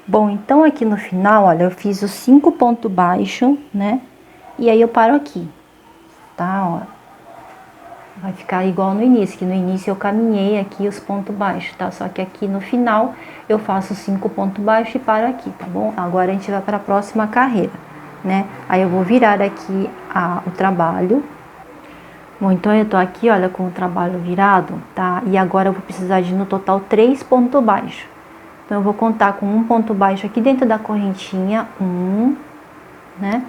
Bom, então aqui no final, olha, eu fiz os 5 pontos baixos, né? E aí eu paro aqui, tá? Ó. Vai ficar igual no início, que no início eu caminhei aqui os pontos baixos, tá? Só que aqui no final eu faço 5 pontos baixos e paro aqui, tá bom? Agora a gente vai para a próxima carreira, né? Aí eu vou virar aqui o trabalho. Bom, então eu tô aqui, olha, com o trabalho virado, tá? E agora eu vou precisar de no total 3 pontos baixos. Então eu vou contar com um ponto baixo aqui dentro da correntinha, né?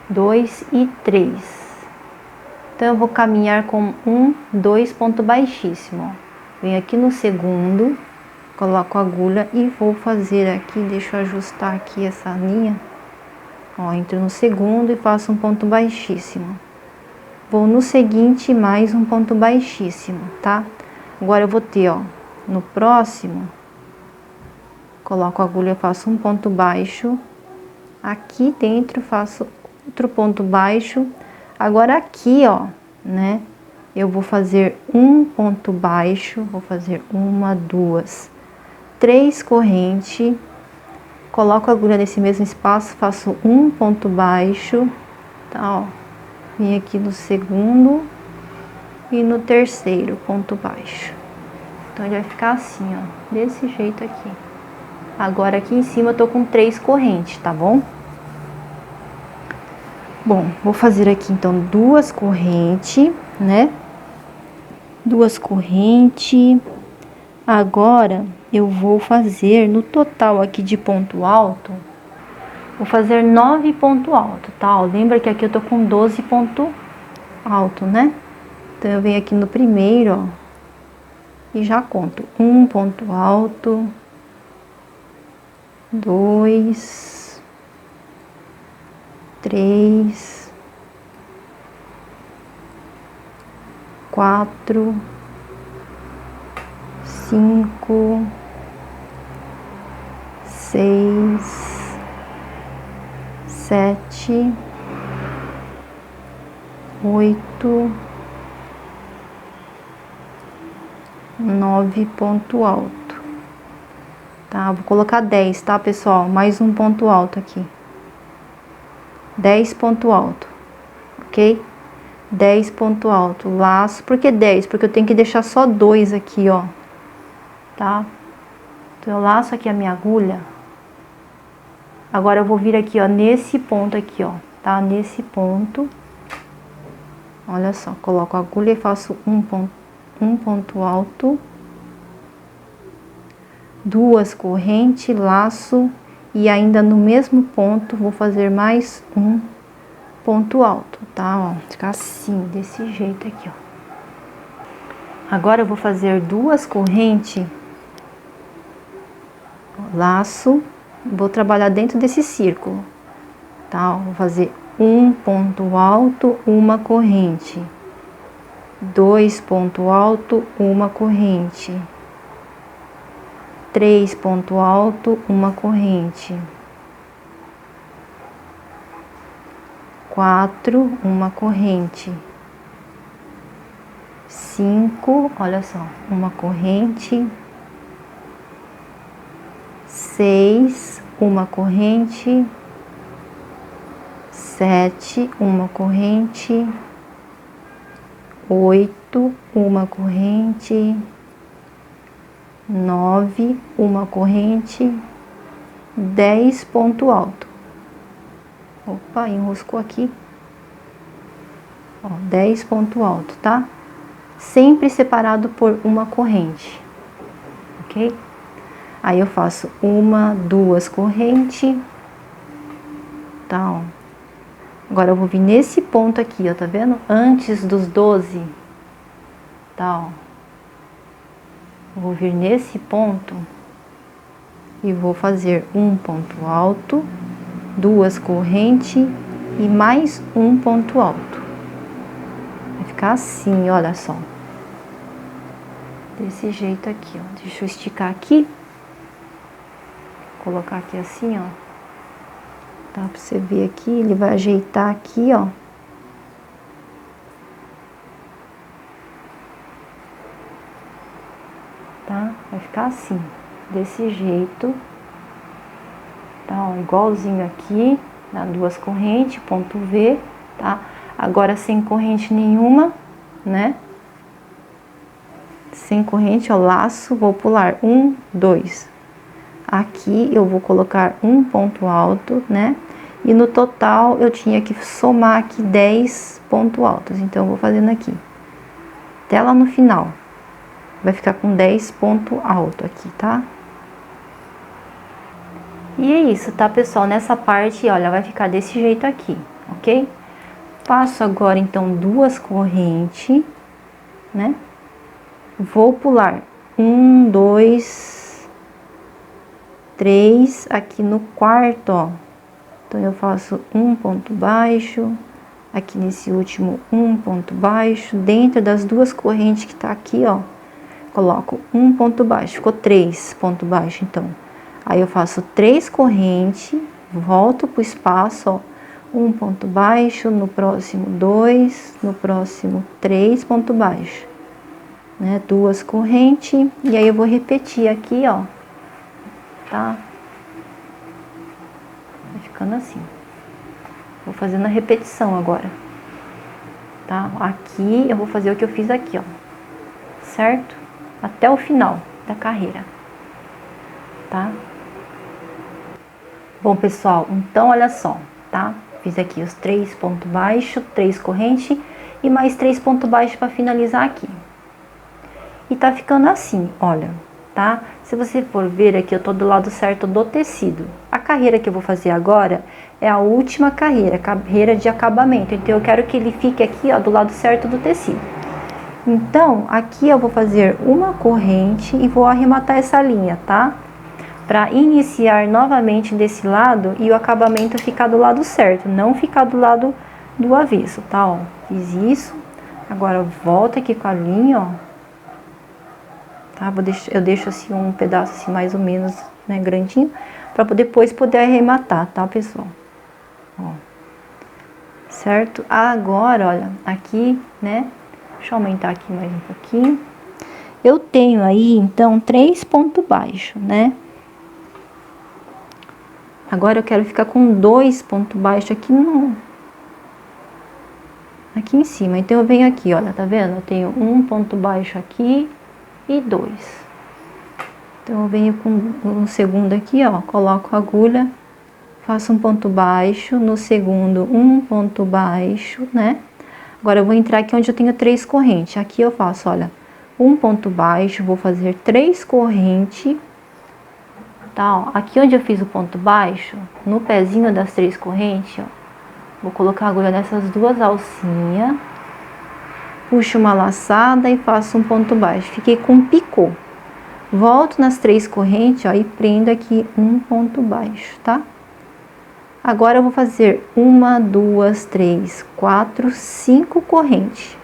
2 e 3. Então eu vou caminhar com 1, 2 ponto baixíssimo, ó. Venho aqui no segundo, coloco a agulha e vou fazer aqui, deixa eu ajustar aqui essa linha, ó, entro no segundo e faço um ponto baixíssimo. Vou no seguinte mais um ponto baixíssimo, tá? Agora eu vou ter, ó, no próximo, coloco a agulha, faço um ponto baixo, aqui dentro faço outro ponto baixo. Agora aqui, ó, né, eu vou fazer um ponto baixo, vou fazer uma, duas, 3 correntes, coloco a agulha nesse mesmo espaço, faço um ponto baixo, tá, ó, vim aqui no segundo e no terceiro ponto baixo. Então ele vai ficar assim, ó, desse jeito aqui. Agora aqui em cima eu tô com 3 correntes, tá bom? Bom, vou fazer aqui então duas correntes, né? Duas correntes. Agora eu vou fazer no total aqui de ponto alto, vou fazer 9 ponto alto, tá? Ó, lembra que aqui eu tô com 12 ponto alto, né? Então eu venho aqui no primeiro, ó, e já conto um ponto alto, 2, 3, 4, 5, 6, 7, 8, 9 ponto alto, tá? Vou colocar 10, tá, pessoal? Mais um ponto alto aqui. 10 ponto alto, ok? 10 ponto alto, laço. Por que 10? Porque eu tenho que deixar só 2 aqui, ó, tá? Então eu laço aqui a minha agulha. Agora eu vou vir aqui, ó, nesse ponto aqui, ó, tá? Nesse ponto. Olha só, coloco a agulha e faço um ponto alto. duas correntes, laço, e ainda no mesmo ponto vou fazer mais um ponto alto, tá? Ó, ficar assim, desse jeito aqui, ó. Agora eu vou fazer duas correntes, laço, vou trabalhar dentro desse círculo, tá? Ó, vou fazer um ponto alto, uma corrente, dois ponto alto, uma corrente, três ponto alto, uma corrente, quatro, uma corrente, cinco, olha só, uma corrente, seis, uma corrente, sete, uma corrente, oito, uma corrente, nove, uma corrente, 10 ponto alto. Opa, enroscou aqui. Ó, 10 ponto alto, tá? Sempre separado por uma corrente, ok? Aí eu faço uma, duas correntes, tá, ó. Agora eu vou vir nesse ponto aqui, ó, tá vendo? Antes dos 12, tá, ó. Vou vir nesse ponto e vou fazer um ponto alto, duas correntes e mais um ponto alto. Vai ficar assim, olha só. Desse jeito aqui, ó. Deixa eu esticar aqui. Colocar aqui assim, ó. Tá, pra você ver aqui, ele vai ajeitar aqui, ó. Tá? Vai ficar assim, desse jeito. Tá, ó, igualzinho aqui, dá duas correntes, ponto V, tá? Agora sem corrente nenhuma, né? Sem corrente, ó, laço, vou pular um, dois. Aqui eu vou colocar um ponto alto, né? E no total eu tinha que somar aqui 10 pontos altos, então eu vou fazendo aqui. Até lá no final, vai ficar com 10 pontos altos aqui, tá? E é isso, tá, pessoal? Nessa parte, olha, vai ficar desse jeito aqui, ok? Faço agora, então, duas correntes, né? Vou pular um, dois, três, aqui no quarto, ó. Então, eu faço um ponto baixo, aqui nesse último um ponto baixo, dentro das duas correntes que tá aqui, ó, coloco um ponto baixo, ficou 3 pontos baixos, então. Aí eu faço 3 correntes, volto pro espaço, ó, um ponto baixo, no próximo 2, no próximo 3 pontos baixos, né? Duas correntes, e aí eu vou repetir aqui, ó, tá? Vai ficando assim. Vou fazendo a repetição agora, tá? Aqui eu vou fazer o que eu fiz aqui, ó, certo? Até o final da carreira, tá? Bom, pessoal, então olha só, tá? Fiz aqui os 3 pontos baixos, 3 correntes e mais 3 pontos baixos para finalizar aqui. E tá ficando assim, olha, tá? Se você for ver aqui, eu tô do lado certo do tecido. A carreira que eu vou fazer agora é a última carreira, carreira de acabamento. Então eu quero que ele fique aqui, ó, do lado certo do tecido. Então, aqui eu vou fazer uma corrente e vou arrematar essa linha, tá? Para iniciar novamente desse lado e o acabamento ficar do lado certo, não ficar do lado do avesso, tá? Ó, fiz isso. Agora volta aqui com a linha, ó. Tá? Eu deixo assim um pedaço assim mais ou menos, né, grandinho, para depois poder arrematar, tá, pessoal? Ó. Certo? Agora, olha, aqui, né? Deixa eu aumentar aqui mais um pouquinho. Eu tenho aí, então, 3 pontos baixos, né? Agora eu quero ficar com 2 pontos baixos aqui aqui em cima. Então eu venho aqui, olha, tá vendo? Eu tenho um ponto baixo aqui e 2. Então eu venho com um segundo aqui, ó, coloco a agulha, faço um ponto baixo, no segundo um ponto baixo, né? Agora eu vou entrar aqui onde eu tenho 3 correntes. Aqui eu faço, olha, um ponto baixo, vou fazer 3 correntes, tá? Ó, aqui onde eu fiz o ponto baixo, no pezinho das 3 correntes, ó, vou colocar a agulha nessas duas alcinhas, puxo uma laçada e faço um ponto baixo. Fiquei com um picô. Volto nas 3 correntes, ó, e prendo aqui um ponto baixo, tá? Agora eu vou fazer 1, 2, 3, 4, 5 correntes.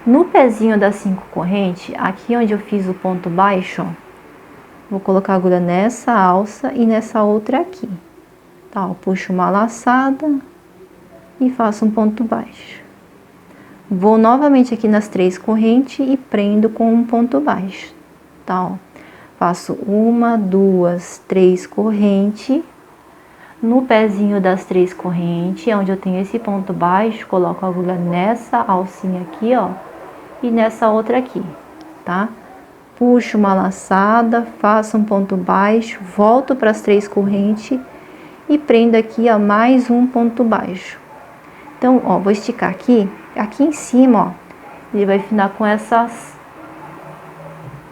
No pezinho das 5 correntes, aqui onde eu fiz o ponto baixo, ó, vou colocar a agulha nessa alça e nessa outra aqui. Tá, ó, puxo uma laçada e faço um ponto baixo. Vou novamente aqui nas 3 correntes e prendo com um ponto baixo. Tá, ó. Faço 1, 2, 3 correntes. No pezinho das 3 correntes, onde eu tenho esse ponto baixo, coloco a agulha nessa alcinha aqui, ó, e nessa outra aqui, tá? Puxo uma laçada, faço um ponto baixo, volto para as 3 correntes e prendo aqui, ó, mais um ponto baixo. Então, ó, vou esticar aqui em cima, ó, ele vai finar com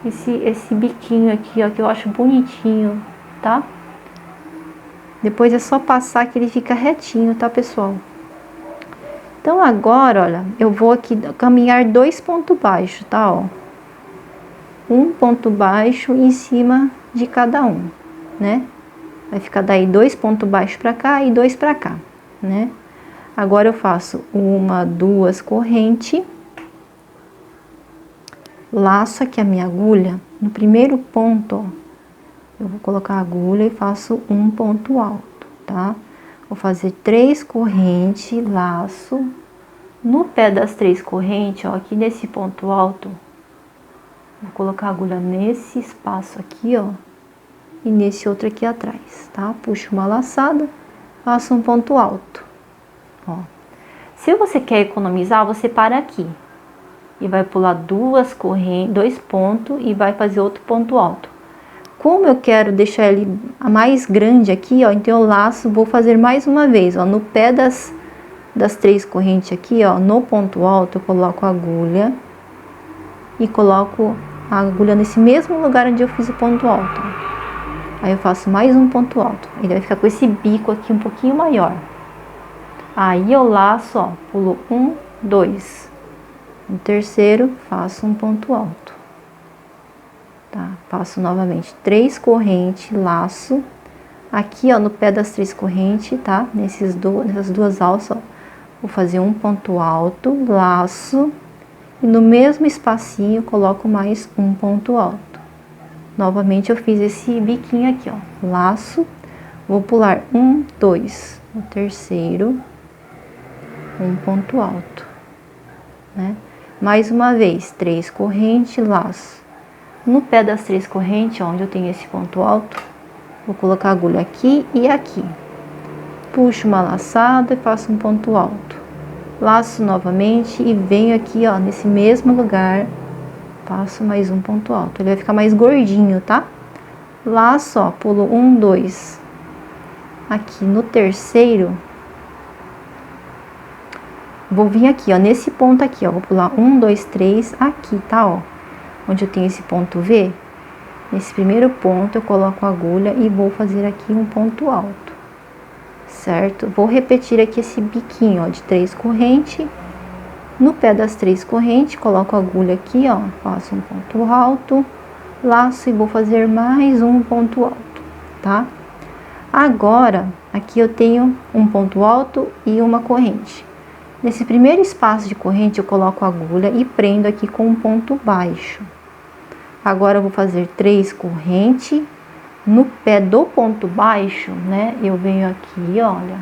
esse biquinho aqui, ó, que eu acho bonitinho, tá? Depois é só passar que ele fica retinho, tá, pessoal? Então, agora, olha, eu vou aqui caminhar 2 pontos baixos, tá, ó? Um ponto baixo em cima de cada um, né? Vai ficar daí 2 pontos baixos pra cá e 2 pra cá, né? Agora eu faço 1, 2 correntes. Laço aqui a minha agulha. No primeiro ponto, ó, eu vou colocar a agulha e faço um ponto alto, tá? Vou fazer 3 correntes, laço. No pé das 3 correntes, ó, aqui nesse ponto alto, vou colocar a agulha nesse espaço aqui, ó, e nesse outro aqui atrás, tá? Puxo uma laçada, faço um ponto alto, ó. Se você quer economizar, você para aqui e vai pular 2 correntes, 2 pontos e vai fazer outro ponto alto. Como eu quero deixar ele mais grande aqui, ó, então eu laço, vou fazer mais uma vez, ó, no pé das 3 correntes aqui, ó, no ponto alto, eu coloco a agulha e coloco a agulha nesse mesmo lugar onde eu fiz o ponto alto. Aí eu faço mais um ponto alto, ele vai ficar com esse bico aqui um pouquinho maior. Aí eu laço, ó, pulo 1, 2. No terceiro, faço um ponto alto. Tá? Passo novamente 3 correntes, laço. Aqui, ó, no pé das 3 correntes, tá? Nessas duas alças, ó, vou fazer um ponto alto, laço. E no mesmo espacinho, coloco mais um ponto alto. Novamente, eu fiz esse biquinho aqui, ó. Laço. Vou pular 1, 2. No terceiro, um ponto alto, né? Mais uma vez, 3 correntes, laço. No pé das 3 correntes, onde eu tenho esse ponto alto, vou colocar a agulha aqui e aqui. Puxo uma laçada e faço um ponto alto. Laço novamente e venho aqui, ó, nesse mesmo lugar, passo mais um ponto alto. Ele vai ficar mais gordinho, tá? Laço, ó, pulo 1, 2. Aqui no terceiro, vou vir aqui, ó, nesse ponto aqui, ó, vou pular 1, 2, 3, aqui, tá, ó. Onde eu tenho esse ponto V, nesse primeiro ponto eu coloco a agulha e vou fazer aqui um ponto alto, certo? Vou repetir aqui esse biquinho, ó, de 3 correntes. No pé das 3 correntes, coloco a agulha aqui, ó, faço um ponto alto, laço e vou fazer mais um ponto alto, tá? Agora, aqui eu tenho um ponto alto e uma corrente. Nesse primeiro espaço de corrente, eu coloco a agulha e prendo aqui com um ponto baixo. Agora, eu vou fazer 3 correntes. No pé do ponto baixo, né, eu venho aqui, olha,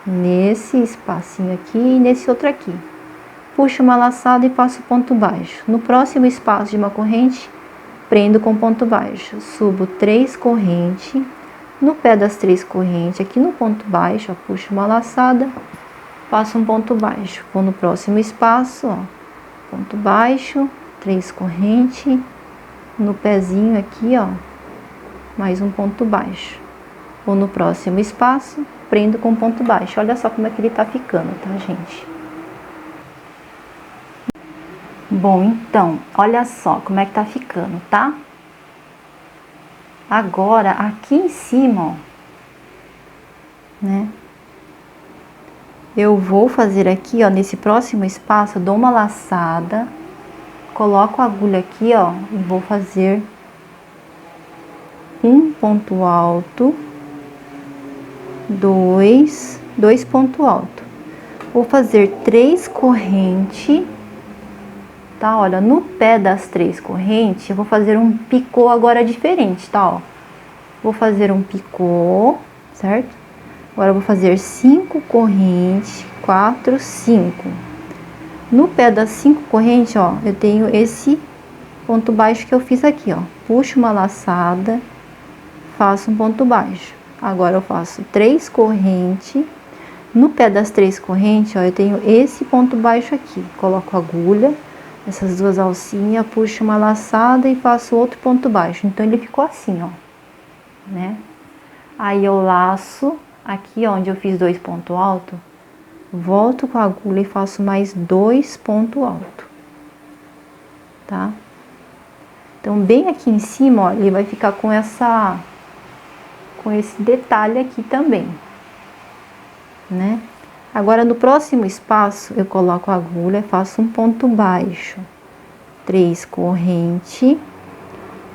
nesse espacinho aqui e nesse outro aqui. Puxo uma laçada e faço ponto baixo. No próximo espaço de uma corrente, prendo com ponto baixo. Subo 3 correntes. No pé das 3 correntes, aqui no ponto baixo, ó, puxo uma laçada, faço um ponto baixo. Vou no próximo espaço, ó, ponto baixo, 3 correntes. No pezinho aqui, ó, mais um ponto baixo. Vou no próximo espaço, prendo com ponto baixo. Olha só como é que ele tá ficando, tá, gente? Bom, então, olha só como é que tá ficando, tá? Agora, aqui em cima, ó, né? Eu vou fazer aqui, ó, nesse próximo espaço, eu dou uma laçada, coloco a agulha aqui, ó, e vou fazer um ponto alto, dois pontos altos. Vou fazer 3 correntes, tá? Olha, no pé das 3 correntes, eu vou fazer um picô agora diferente, tá? Ó, vou fazer um picô, certo? Agora eu vou fazer 5 correntes, 4, 5. No pé das 5 correntes, ó, eu tenho esse ponto baixo que eu fiz aqui, ó. Puxo uma laçada, faço um ponto baixo. Agora eu faço 3 correntes. No pé das 3 correntes, ó, eu tenho esse ponto baixo aqui. Coloco a agulha, essas duas alcinhas, puxo uma laçada e faço outro ponto baixo. Então ele ficou assim, ó, né? Aí eu laço aqui onde eu fiz 2 pontos altos, volto com a agulha e faço mais 2 pontos altos, tá? Então bem aqui em cima, ó, ele vai ficar com esse detalhe aqui também, né? Agora no próximo espaço eu coloco a agulha, faço um ponto baixo, 3 correntes.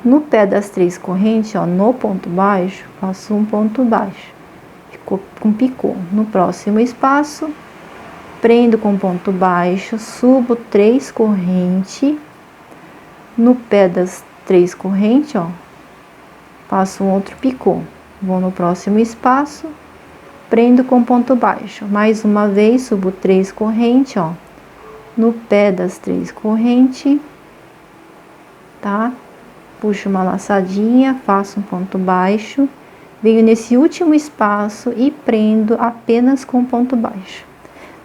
No pé das 3 correntes, ó, no ponto baixo, faço um ponto baixo, ficou com picô. No próximo espaço, prendo com ponto baixo, subo 3 correntes. No pé das 3 correntes, ó, faço um outro picô. Vou no próximo espaço, prendo com ponto baixo. Mais uma vez, subo 3 correntes, ó, no pé das 3 correntes, tá? Puxo uma laçadinha, faço um ponto baixo, venho nesse último espaço e prendo apenas com ponto baixo.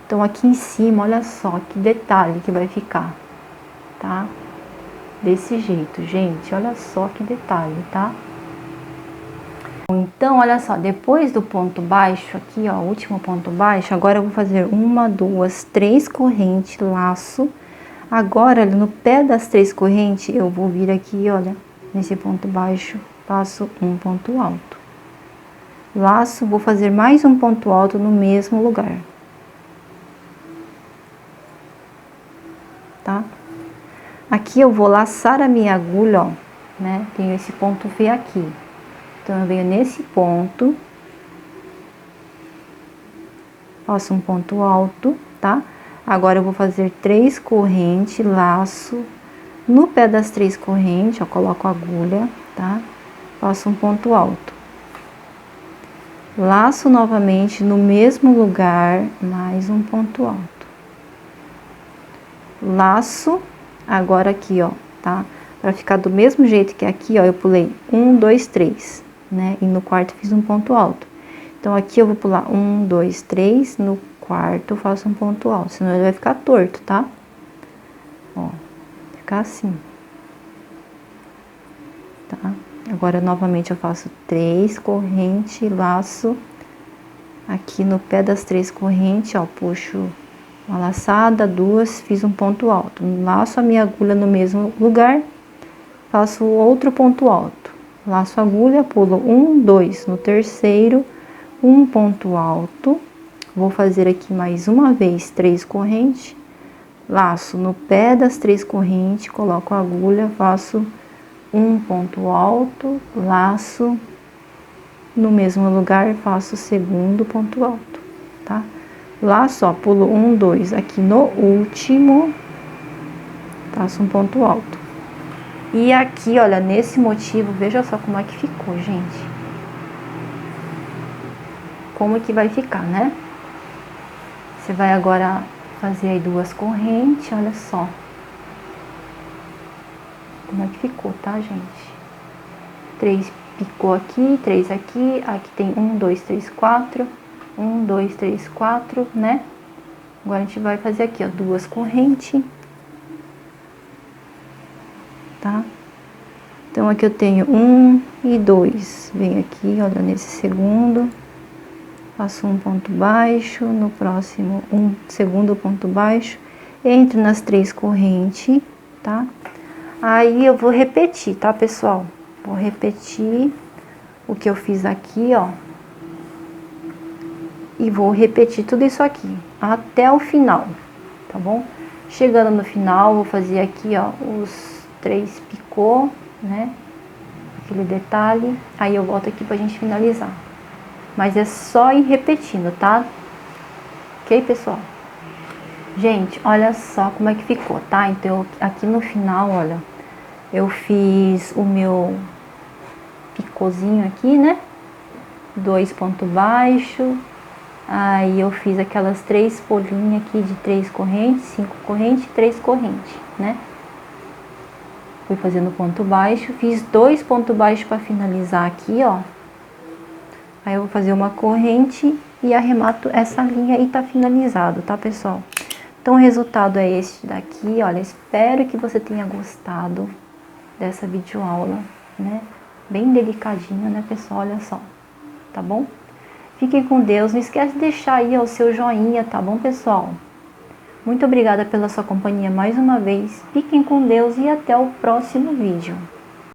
Então aqui em cima, olha só que detalhe que vai ficar, tá? Desse jeito, gente, olha só que detalhe, tá? Então, olha só, depois do ponto baixo aqui, ó, último ponto baixo, agora eu vou fazer 1, 2, 3 correntes, laço. Agora, no pé das 3 correntes, eu vou vir aqui, olha, nesse ponto baixo, faço um ponto alto. Laço, vou fazer mais um ponto alto no mesmo lugar. Tá? Aqui eu vou laçar a minha agulha, ó, né? Tenho esse ponto V aqui. Então, eu venho nesse ponto, faço um ponto alto, tá? Agora, eu vou fazer 3 correntes, laço. No pé das 3 correntes, ó, coloco a agulha, tá? Faço um ponto alto. Laço novamente no mesmo lugar, mais um ponto alto. Laço, agora aqui, ó, tá? Pra ficar do mesmo jeito que aqui, ó, eu pulei 1, 2, 3, né? E no quarto fiz um ponto alto. Então, aqui eu vou pular 1, 2, 3, no quarto eu faço um ponto alto, senão ele vai ficar torto, tá? Ó, ficar assim. Tá? Agora, novamente, eu faço 3 correntes, laço. Aqui no pé das 3 correntes, ó, puxo uma laçada, 2, fiz um ponto alto. Laço a minha agulha no mesmo lugar, faço outro ponto alto. Laço a agulha, pulo 1, 2, no terceiro, um ponto alto. Vou fazer aqui mais uma vez 3 correntes. Laço no pé das 3 correntes, coloco a agulha, faço um ponto alto, laço no mesmo lugar, faço o segundo ponto alto, tá? Laço, ó, pulo 1, 2, aqui no último, faço um ponto alto. E aqui, olha, nesse motivo, veja só como é que ficou, gente. Como que vai ficar, né? Você vai agora fazer aí 2 correntes, olha só. Como é que ficou, tá, gente? 3 picou aqui, 3 aqui, aqui tem 1, 2, 3, 4, 1, 2, 3, 4, né? Agora a gente vai fazer aqui, ó, 2 correntes, tá? Então, aqui eu tenho 1 e 2, venho aqui, olha, nesse segundo, faço um ponto baixo, no próximo, um segundo ponto baixo, entro nas 3 correntes, tá? Aí, eu vou repetir, tá, pessoal? Vou repetir o que eu fiz aqui, ó. E vou repetir tudo isso aqui, até o final, tá bom? Chegando no final, vou fazer aqui, ó, os 3 picô, né? Aquele detalhe, aí eu volto aqui pra gente finalizar. Mas é só ir repetindo, tá? Ok, pessoal? Gente, olha só como é que ficou, tá? Então, aqui no final, olha, eu fiz o meu picôzinho aqui, né? 2 pontos baixos. Aí eu fiz aquelas 3 bolinhas aqui de 3 correntes, 5 correntes, 3 correntes, né? Fui fazendo ponto baixo, fiz 2 pontos baixos para finalizar aqui, ó. Aí eu vou fazer uma corrente e arremato essa linha e tá finalizado, tá, pessoal? Então o resultado é este daqui, olha, espero que você tenha gostado dessa videoaula, né? Bem delicadinha, né, pessoal? Olha só, tá bom? Fiquem com Deus, não esquece de deixar aí o seu joinha, tá bom, pessoal? Muito obrigada pela sua companhia mais uma vez. Fiquem com Deus e até o próximo vídeo.